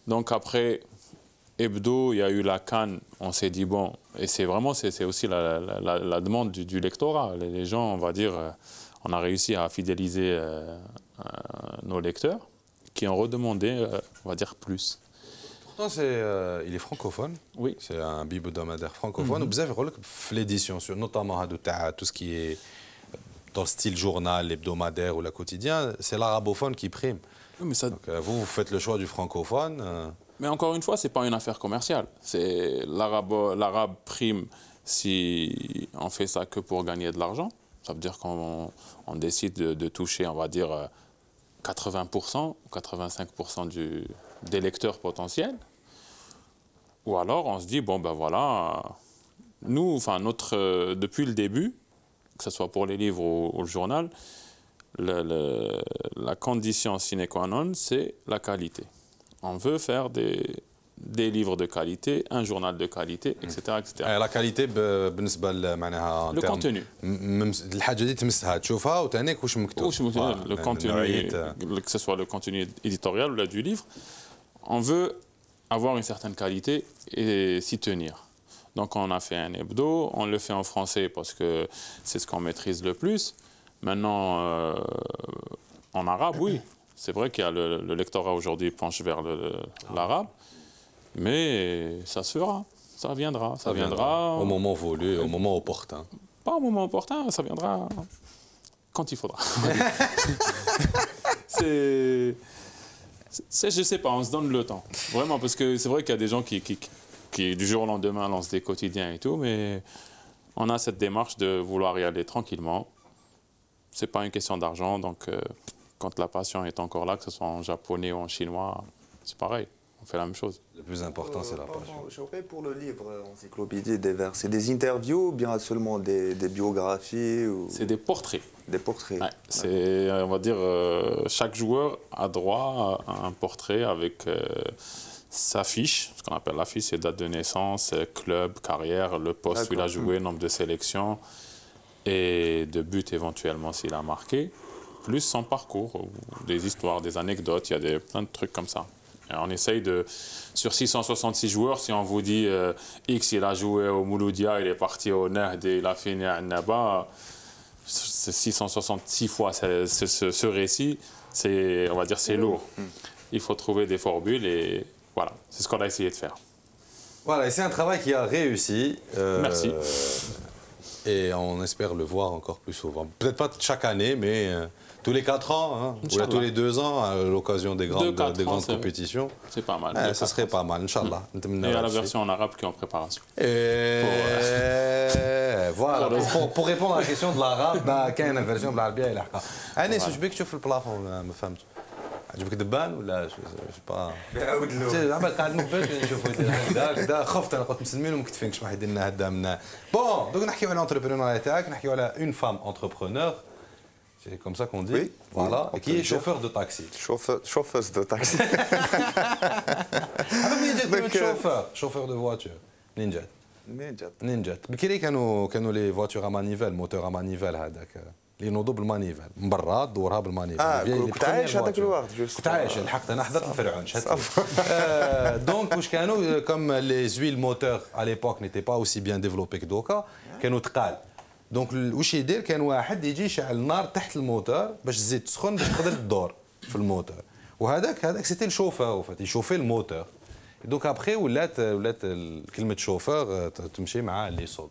Donc après Hebdo, il y a eu la CAN. On s'est dit, bon, et c'est aussi la demande du lectorat. Les gens, on va dire, on a réussi à fidéliser nos lecteurs qui ont redemandé, on va dire, plus. Pourtant, il est francophone. Oui. C'est un hebdomadaire francophone. Vous avez l'édition, notamment tout ce qui est dans le style journal, l'hebdomadaire ou le quotidien, c'est l'arabophone qui prime. Oui, mais ça... Donc, vous faites le choix du francophone. Mais encore une fois, ce n'est pas une affaire commerciale. L'arabe prime si on fait ça que pour gagner de l'argent. Ça veut dire qu'on décide de toucher, on va dire, 80% ou 85% des lecteurs potentiels. Ou alors, on se dit, bon, ben voilà, nous, enfin, depuis le début, que ce soit pour les livres ou le journal, la condition sine qua non, c'est la qualité. On veut faire des livres de qualité, un journal de qualité, etc. etc. La qualité, le contenu. Le contenu, que ce soit le contenu éditorial ou du livre, on veut avoir une certaine qualité et s'y tenir. Donc on a fait un hebdo, on le fait en français parce que c'est ce qu'on maîtrise le plus. Maintenant, en arabe, oui. C'est vrai qu'il y a le lectorat aujourd'hui penche vers l'arabe, mais ça se fera, ça viendra. Ça viendra au moment voulu, au moment opportun. Pas au moment opportun, ça viendra quand il faudra. Je sais pas, on se donne le temps. Vraiment, parce que c'est vrai qu'il y a des gens qui du jour au lendemain lancent des quotidiens et tout, mais on a cette démarche de vouloir y aller tranquillement. C'est pas une question d'argent, donc quand la passion est encore là, que ce soit en japonais ou en chinois, c'est pareil, on fait la même chose. Le plus important, c'est la passion. J'aurais pour le livre Encyclopédie des vers, c'est des interviews ou bien seulement des biographies ou... C'est des portraits. Des portraits. Ouais, c'est, on va dire, chaque joueur a droit à un portrait avec sa fiche, ce qu'on appelle la fiche, c'est date de naissance, club, carrière, le poste où il a joué, nombre de sélections et de buts éventuellement s'il a marqué, plus son parcours, des histoires, des anecdotes, il y a plein de trucs comme ça. Et on essaye sur 666 joueurs, si on vous dit X, il a joué au Mouloudia, il est parti au Nahd, il a fini à Naba, 666 fois ce récit, on va dire c'est lourd. Il faut trouver des formules et voilà, c'est ce qu'on a essayé de faire. Voilà, et c'est un travail qui a réussi. Merci. Et on espère le voir encore plus souvent. Peut-être pas chaque année, mais tous les 4 ans, hein, ou tous les 2 ans, à l'occasion des grandes compétitions. C'est pas mal. Ça serait pas mal, Inch'Allah. Et à la version en arabe qui est en préparation. Voilà, pour répondre à la question de l'arabe, il y a une version de l'arabe. Anis, je veux que tu fasses le plafond, ma femme. عجبك دبان ولا شو با عمل قاعد مقبل نشوفوا هكذا خفت انا قلت مسلمين ومكتفينكش ما حيدير لنا هدا من بون دوك نحكيو على الانتربرونور تاعك نحكيو على اون فام انتربرونور c'est comme ça qu'on dit oui, voilà qui est chauffeur de taxi chauffeuse de taxi chauffeur de voiture منين جات بكري كانوا لي فواتور ا مانيفال موتور ا مانيفال هذاك اللي ينوضوا بالمانيفال من برا دورها بالمانيفال كنت عايش هذاك الوقت كنت عايش لحقت انا حضرت الفرعون دونك واش كانوا كوم لي زويل موتور على ليبوك نيتي با اوسي بيان ديفلوبي كدوكا كانوا ثقال دونك واش يدير كان واحد يجي يشعل النار تحت الموتور باش الزيت تسخن باش تقدر تدور في الموتور وهذاك سيتي الشوفور يشوفي الموتور دونك ابخي ولات كلمه شوفور تمشي مع لي سوق.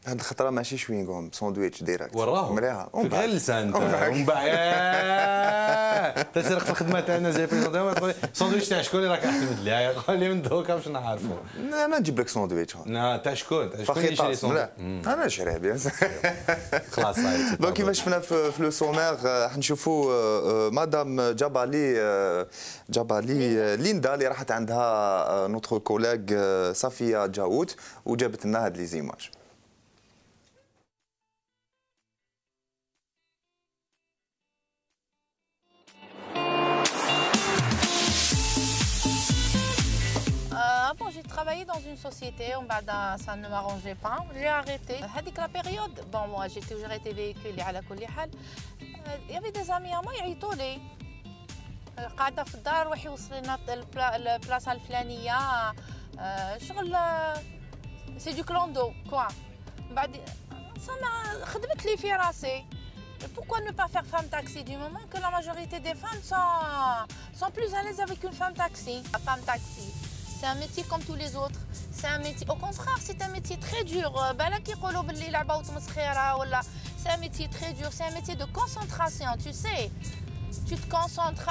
هاد الخطره ماشي شوينغوم ساندويتش ديريكت وراه مليحه فيك غير اللسان ومن بعد تسرق في الخدمه تاعنا زي بريزونتور تقول ساندويتش تاع شكون اللي راك اعتمد ليها قول لي من دوكا باش نعرفوا. انا نجيب لك ساندويتش تاع شكون يشري ساندويتش انا نشريه بيان خلاص صاير. دونك كيما شفنا في لو سومير راح نشوفوا مدام جبالي ليندا اللي راحت عندها نوتر كولاغ صفيه جاوت وجابت لنا هاد لي زيماج. Avant, j'ai travaillé dans une société, ça ne m'arrangeait pas, j'ai arrêté. À la période, bon, moi j'ai toujours été véhiculée à la Kolihal. Il y avait des amis à moi, ils يعيطوا لي. قاعدة في الدار روحي وصلي لنا البلاصة الفلانية شغل سي دو كلوندو كوا. بعد خدمت لي في راسي. Pourquoi ne pas faire femme taxi du moment que la majorité des femmes sont plus à l'aise avec une femme taxi. La femme taxi, c'est un métier comme tous les autres. C'est un métier, au contraire, c'est un métier très dur. C'est un métier très dur, c'est un métier de concentration, tu sais. Tu te concentres,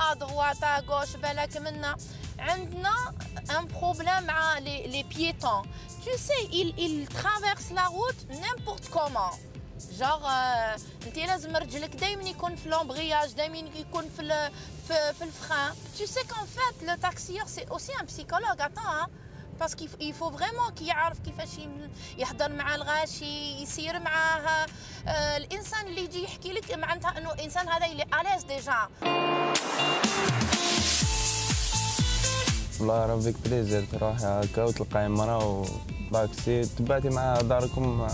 à droite, à gauche, on a un problème avec les piétons. Tu sais, ils traversent la route n'importe comment. Genre, انت لازم رجلك دايما يكون في l'embrayage, دايما يكون في الفرين. Tu sais qu'en fait, le taxieur c'est aussi un psychologue, attends, hein, parce qu'il faut vraiment qu'il يعرف كيفاش يحضر مع الغاشي، يسير معاه الانسان اللي يجي يحكي لك معناتها انه الانسان هذا اللي اليز ديجا. والله راه فيك بليزير تروحي هكا وتلقاي مرا وطاكسي تبعتي معاها داركم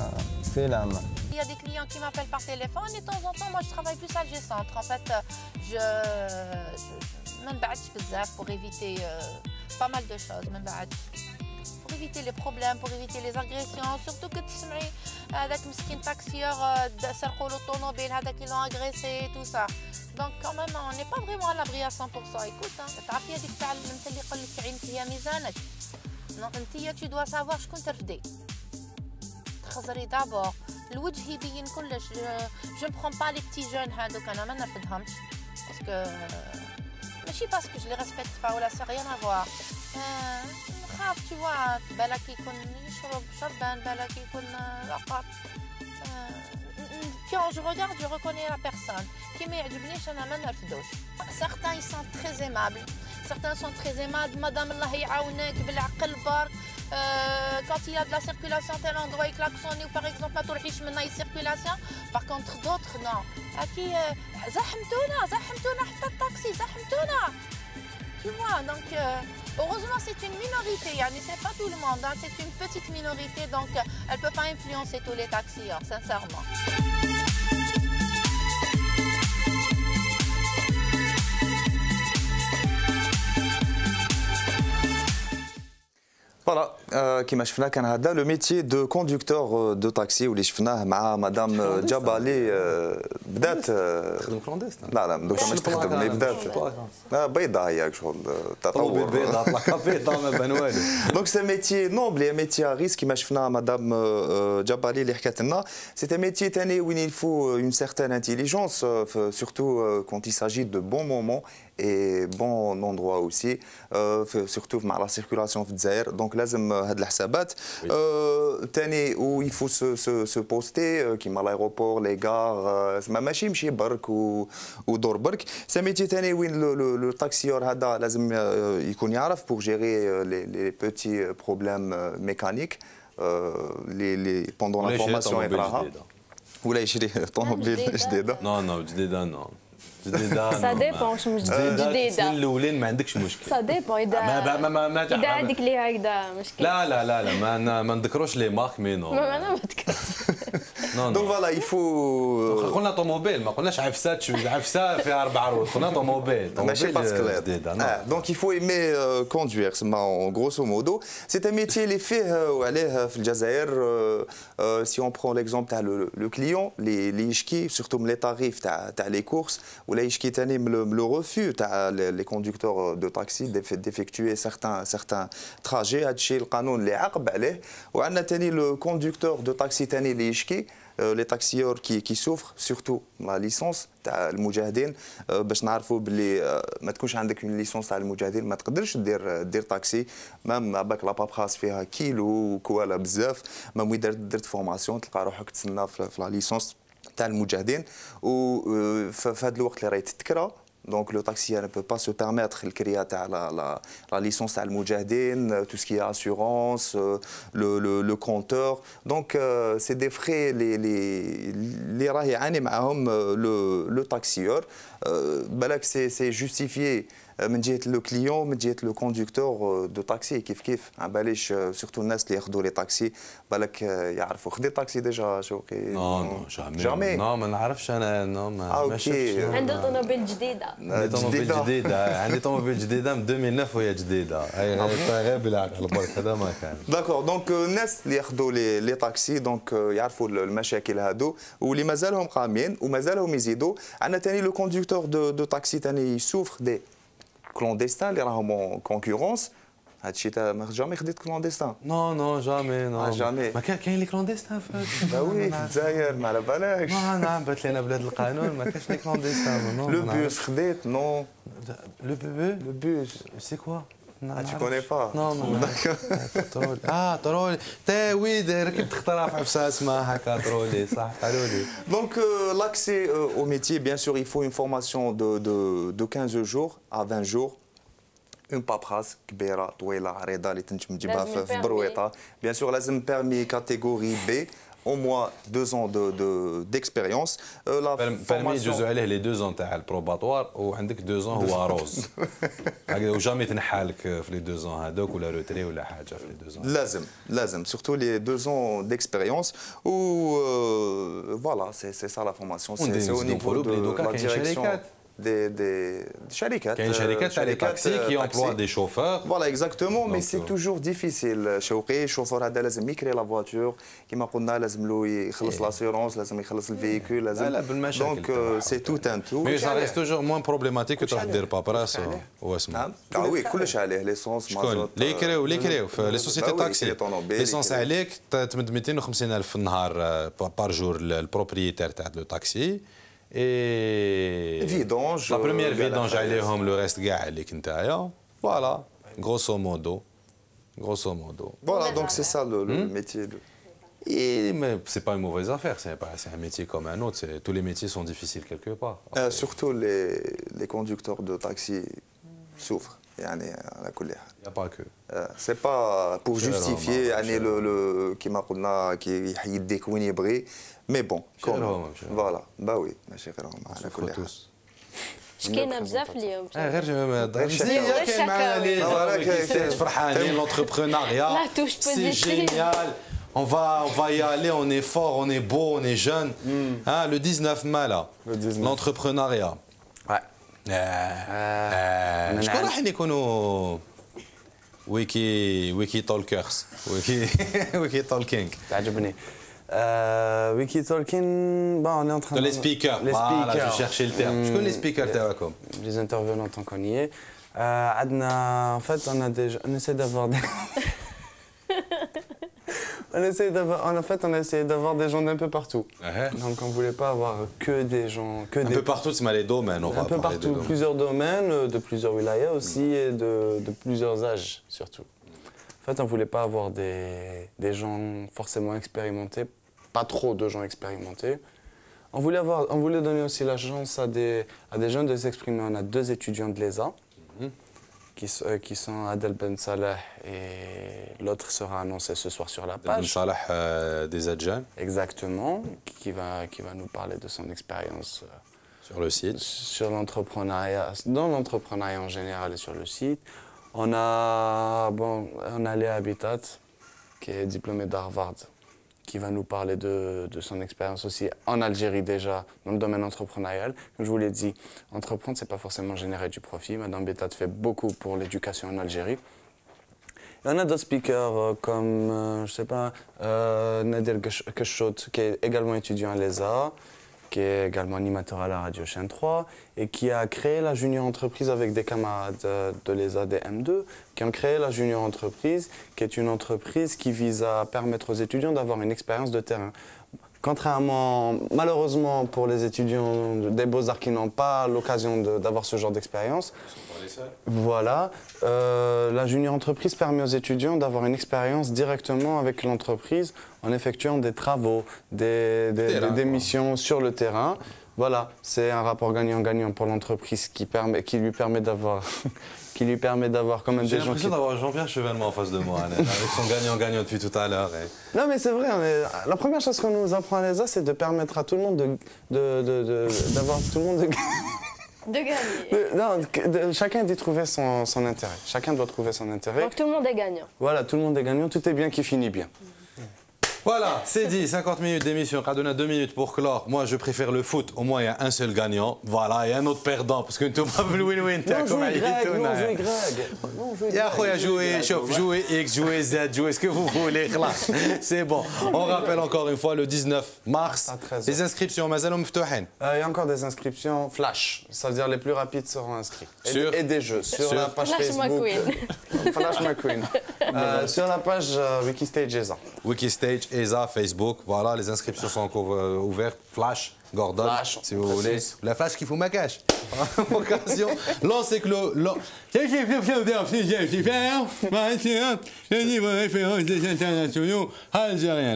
سلامة. Il y a des clients qui m'appellent par téléphone et de temps en temps, moi je travaille plus à G-Centre. En fait, je m'embarque pour éviter pas mal de choses. Pour éviter les problèmes, pour éviter les agressions. Surtout que tu sais, avec مسكين taxieur, سرقوا l'automobile, هذاك ils l'ont agressé, tout ça. Donc quand même, on n'est pas vraiment à l'abri à 100%. Écoute, تعرفي هذيك تاع البنت اللي يقول لك عينك هي ميزانك. انت tu dois savoir شكون ترفدي. تخزري d'abord. الوجه يبين كلش. Je ne prends pas les petits jeunes هذوك انا ما نرفدهمش. باسكو ماشي باسكو je les respecte pas ولا ça rien à voir. نخاف tu vois بالك يكون يشرب شربان بالك يكون لقط. Quand je regarde, je reconnais la personne. Qui m'a dit أنا ما نرفدوش. Certains ils sont très aimables. Certains sont très aimables. Madame Allah يعاونك بالعقل برك. Quand il y a de la circulation tel endroit il klaxonne ou par exemple ما تروحيش من أي circulation. Par contre d'autres non. أكي زحمتونا حتى التاكسي زحمتونا. Tu vois donc heureusement c'est une minorité. يعني c'est pas tout le monde. Hein, c'est une petite minorité donc elle peut pas influencer tous les taxieurs sincèrement. فوالا كيما شفنا كان هذا لو ميتي دو كوندكتور دو تاكسي واللي شفناه مع مدام جبالي بدات تخدم كلونديستان. لا دوكا ماش تخدم مي بدات بيضاء هي شغل تطور بيضاء طلع بيضاء ما بان والو. دونك سي ميتي نوبل ميتي ا ريسك كيما شفنا مدام جبالي اللي حكات لنا سي ميتي ثاني وين il faut une certaine intelligence surtout quand il s'agit de bons moments et bon endroit aussi surtout مع la circulation في الجزائر دونك لازم هاد الحسابات ثاني و il faut se poster كيما لايروبور لي غار ماشي يمشي برك ودور برك سي ميتي ثاني وين لو تاكسيور هذا لازم يكون يعرف pour gérer les petits problèmes mécaniques les pendant la formation يقراها ولا يشري طوموبيل جديده نو جديده نو Ça dépend شو مش جديدة. الأولين ما عندكش مشكل. Ça dépend إذا عندك ليها هكذا مشكلة. لا ما نذكروش لي مارك مي نو. أنا ما أذكر. Donc voilà, il faut. قلنا طوموبيل ما قلناش عفسات عفسه فيها 4 روس قلنا طوموبيل donc il faut aimer conduire en grosso modo c'est un métier اللي فيه وعليه في الجزائر si on prend l'exemple تاع le client اللي يشكي surtout من les tarifs تاع les courses ولا يشكي ثاني من le refus تاع les conducteurs de taxi d'effectuer certains trajets هذا الشيء القانون اللي عاقب عليه وعندنا ثاني le conducteur de taxi ثاني اللي يشكي les taxieurs qui souffrent surtout la licence تاع المجاهدين باش نعرفوا باللي ما تكونش عندك une licence تاع المجاهدين ما تقدرش دير تاكسي مام باك لا بابراس فيها كيلو وكوالا بزاف مام درت فورماسيون تلقى روحك تسنى في لا ليسونس تاع المجاهدين وفي هذا الوقت اللي راهي تتكرا Donc le taxier ne peut pas se permettre la licence à al-Moujahideen, tout ce qui est assurance, le compteur. Donc c'est des frais les راهي يعاني معاهم le taxieur. بالك c'est justifié من جهه لو كليون من جهه لو كوندكتور دو تاكسي كيف على باليش سورتو الناس اللي ياخذوا لي تاكسي بالك يعرفوا خدي طاكسي ديجا شوقي نو جامي نو ما نعرفش انا نو ما شفتش عنده طوموبيل جديده عندي طوموبيل جديده من 2009 وهي جديده غير بالعكس على بالك هذا ما كان داكور دونك الناس اللي ياخذوا لي تاكسي دونك يعرفوا المشاكل هادو واللي مازالهم قامين ومازالهم يزيدوا عندنا ثاني لو كوندكتور دو تاكسي ثاني يسوفر دي clandestins اللي راهم اون كونكورونس هادشي تا ما جامي خديت كلونديستان نو جامي نو جامي ما كاين لي كلونديستان وي في الجزائر ما على بالكش نعم بات لنا بلاد القانون ما كاش لي كلونديستان لو بوس خديت نو لو بوس سي كوا Tu connais pas? Non, ترولي ترولي تا ويد ركبت اختراف عفسه اسمها هكا ترولي صح قالوا لي. Donc l'accès au métier, bien sûr, il faut une formation de 15 jours à 20 jours. Une paperasse كبيرة طويلة عريضة اللي تنجم تجيبها في برويطة. Bien sûr لازم permis catégorie B. Au moins 2 ans d'expérience. Permis يجوزوا عليه les 2 ans تاع البروباتوار وعندك 2 ans هو روز. هكذا وجامي تنحالك في les 2 ans هذوك ولا روتري ولا حاجة في les 2 ans. لازم surtout les 2 ans d'expérience ou voilà c'est ça la formation c'est au niveau de la direction. Des شركات كاين شركات تاع لي تاكسي كي امبلوا دي شوفور فوالا اكزاكتومون مي سي توجور ديفيسيل شوقي الشوفور هذا لازم يكري لا فواتور كيما قلنا لازم له يخلص لاسيورونس لازم يخلص الفييكول لازم لا بالمشاكل دونك سي تو ان تو مي سا ريست توجور موان بروبليماتيك تروح دير بابراس واسمه وي كلش عليه ليسونس مازوت لي يكريو في لي سوسيتي تاكسي ليسونس عليك تمد 250,000 في النهار بار جور البروبريتير تاع لو تاكسي et vidange la première vidange عليهم le reste كاع عليك نتايا voilà grosso modo voilà donc c'est ça le métier et mais c'est pas une mauvaise affaire c'est un métier comme un autre tous les métiers sont difficiles quelque part surtout les conducteurs de taxi souffrent يعني على كل حال il y a pas que c'est pas pour justifier يعني كيما قلنا كي يديك وين يبغي مي بون فوالا با وي ماشي غيرهم على كل حال شكينا بزاف اليوم غير مزيان كاين معنا لي فرحانين لونتربرونيا سي جينيال on va y aller on est fort on est beau on est jeune le 19 mai là l'entrepreneuriat شكون راح يكونوا ويكي تولكرز ويكي تولكينغ تعجبني ويكي تولكين bon on est en train de les speakers je cherchais le terme شكون les speakers تاعكم les intervenants tant qu'on y est عندنا en fait on essaie d'avoir des on a essayé d'avoir des gens d'un peu partout. Donc on voulait pas avoir que des gens un peu partout c'est les domaines on va un peu partout plusieurs domaines de plusieurs wilayas aussi et de plusieurs âges surtout. En fait on voulait pas avoir des gens forcément expérimentés, pas trop de gens expérimentés. On voulait donner aussi la chance à des jeunes de s'exprimer. On a 2 étudiants de l'ESA. Qui sont Adel Ben Salah et l'autre sera annoncé ce soir sur la page. Ben Salah des Adjan. Exactement, qui va nous parler de son expérience sur le site, sur l'entrepreneuriat, dans l'entrepreneuriat en général et sur le site. On a Léa Habitat qui est diplômée d'Harvard, qui va nous parler de son expérience aussi en Algérie déjà, dans le domaine entrepreneurial. Comme je vous l'ai dit, entreprendre, c'est pas forcément générer du profit. Madame Bettat fait beaucoup pour l'éducation en Algérie. Il y en a d'autres speakers comme, je sais pas, Nadir Keshot, qui est également étudiant à l'ESA, qui est également animateur à la radio Chaîne 3 et qui a créé la junior entreprise avec des camarades de l'ESA des M2, qui ont créé la junior entreprise, qui est une entreprise qui vise à permettre aux étudiants d'avoir une expérience de terrain. Contrairement, malheureusement pour les étudiants des Beaux-Arts qui n'ont pas l'occasion d'avoir ce genre d'expérience, voilà, la junior entreprise permet aux étudiants d'avoir une expérience directement avec l'entreprise en effectuant des travaux, des missions sur le terrain. Voilà, c'est un rapport gagnant-gagnant pour l'entreprise qui lui permet d'avoir quand même des gens. J'ai l'impression d'avoir Jean-Pierre Chevènement en face de moi, avec son gagnant-gagnant depuis tout à l'heure. Non mais c'est vrai, la première chose qu'on nous apprend à l'ESA, c'est de permettre à tout le monde d'avoir tout le monde de gagner. Chacun d'y trouver son intérêt. Chacun doit trouver son intérêt. Donc tout le monde est gagnant. Voilà, tout le monde est gagnant, tout est bien qui finit bien. Voilà, c'est dit, 50 minutes d'émission, on a 2 minutes pour clore. Moi, je préfère le foot, au moins il y a un seul gagnant, voilà, et un autre perdant, parce que tu n'as pas le win-win. Non, jouez Greg. Ya khoya, jouez X, jouez Z, jouez ce que vous voulez, c'est bon. On rappelle encore une fois, le 19 mars, les inscriptions, mazalom mftouhin. Il y a encore des inscriptions flash, ça veut dire les plus rapides seront inscrits. Et des jeux, sur la page Facebook. Flash McQueen. Sur la page Wikistage ESA. Wikistage, ESA, Facebook, voilà, les inscriptions sont encore ouvertes. Flash, Gordon, si vous voulez. La flash qui fout ma cache. Occasion, l'encyclo...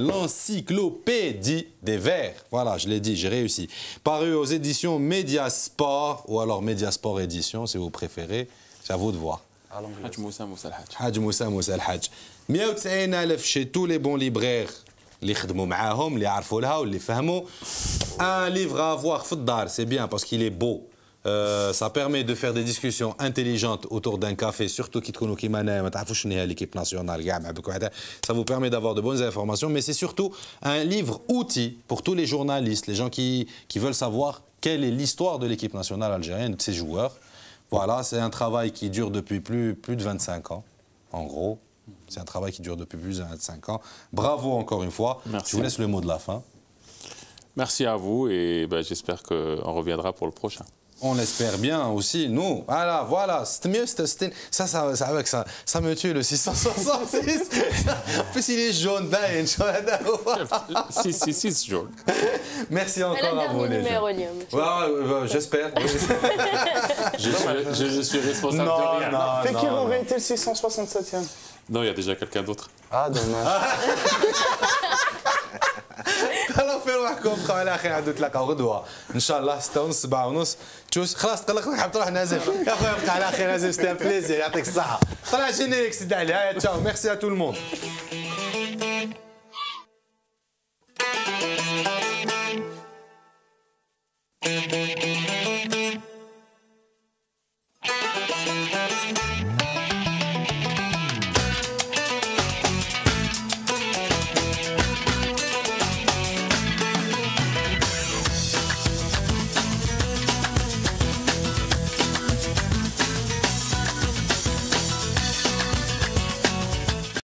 L'encyclopédie des Verts. Voilà, je l'ai dit, j'ai réussi. Paru aux éditions Mediasport, ou alors Mediasport Édition, si vous préférez. C'est à vous de voir. Hadj Moussa Moussa El Hadj. Hadj Moussa Moussa El Hadj. 190,000 chez tous les bons libraires اللي خدموا معاهم اللي عرفوا لها واللي فهموا. Un livre à avoir في الدار, c'est bien parce qu'il est beau. Ça permet de faire des discussions intelligentes autour d'un café, surtout qui تكونوا كيما انا ما تعرفوش شنو هي l'équipe nationale كاع مع بك وحده. Ça vous permet d'avoir de bonnes informations, mais c'est surtout un livre outil pour tous les journalistes, les gens qui veulent savoir quelle est l'histoire de l'équipe nationale algérienne, de ses joueurs. Voilà, c'est un travail qui dure depuis plus de 25 ans, en gros. C'est un travail qui dure depuis plus de 25 ans. Bravo encore une fois. Merci. Je vous laisse le mot de la fin. Merci à vous et j'espère qu'on reviendra pour le prochain. On l'espère bien aussi, nous. Voilà, c'était mieux, ça me tue le 666. En plus, il est jaune, 666 jaune. Merci encore à vous, les gens. J'espère. Je suis responsable de rien. Fait qui aurait été le 667e? Non, il y a déjà quelqu'un d'autre. Ah, dommage. الله في روحكم بقاو على خير عاد نتلاقاو غدوه ان شاء الله 6:30 7:30 تشوس خلاص تقلق لك حاب تروح نازل يا خويا بقى على خير نازل ستي بليزير يعطيك الصحه طلع جينيريك سيدي عليها تشاو ميرسي ا تو الموند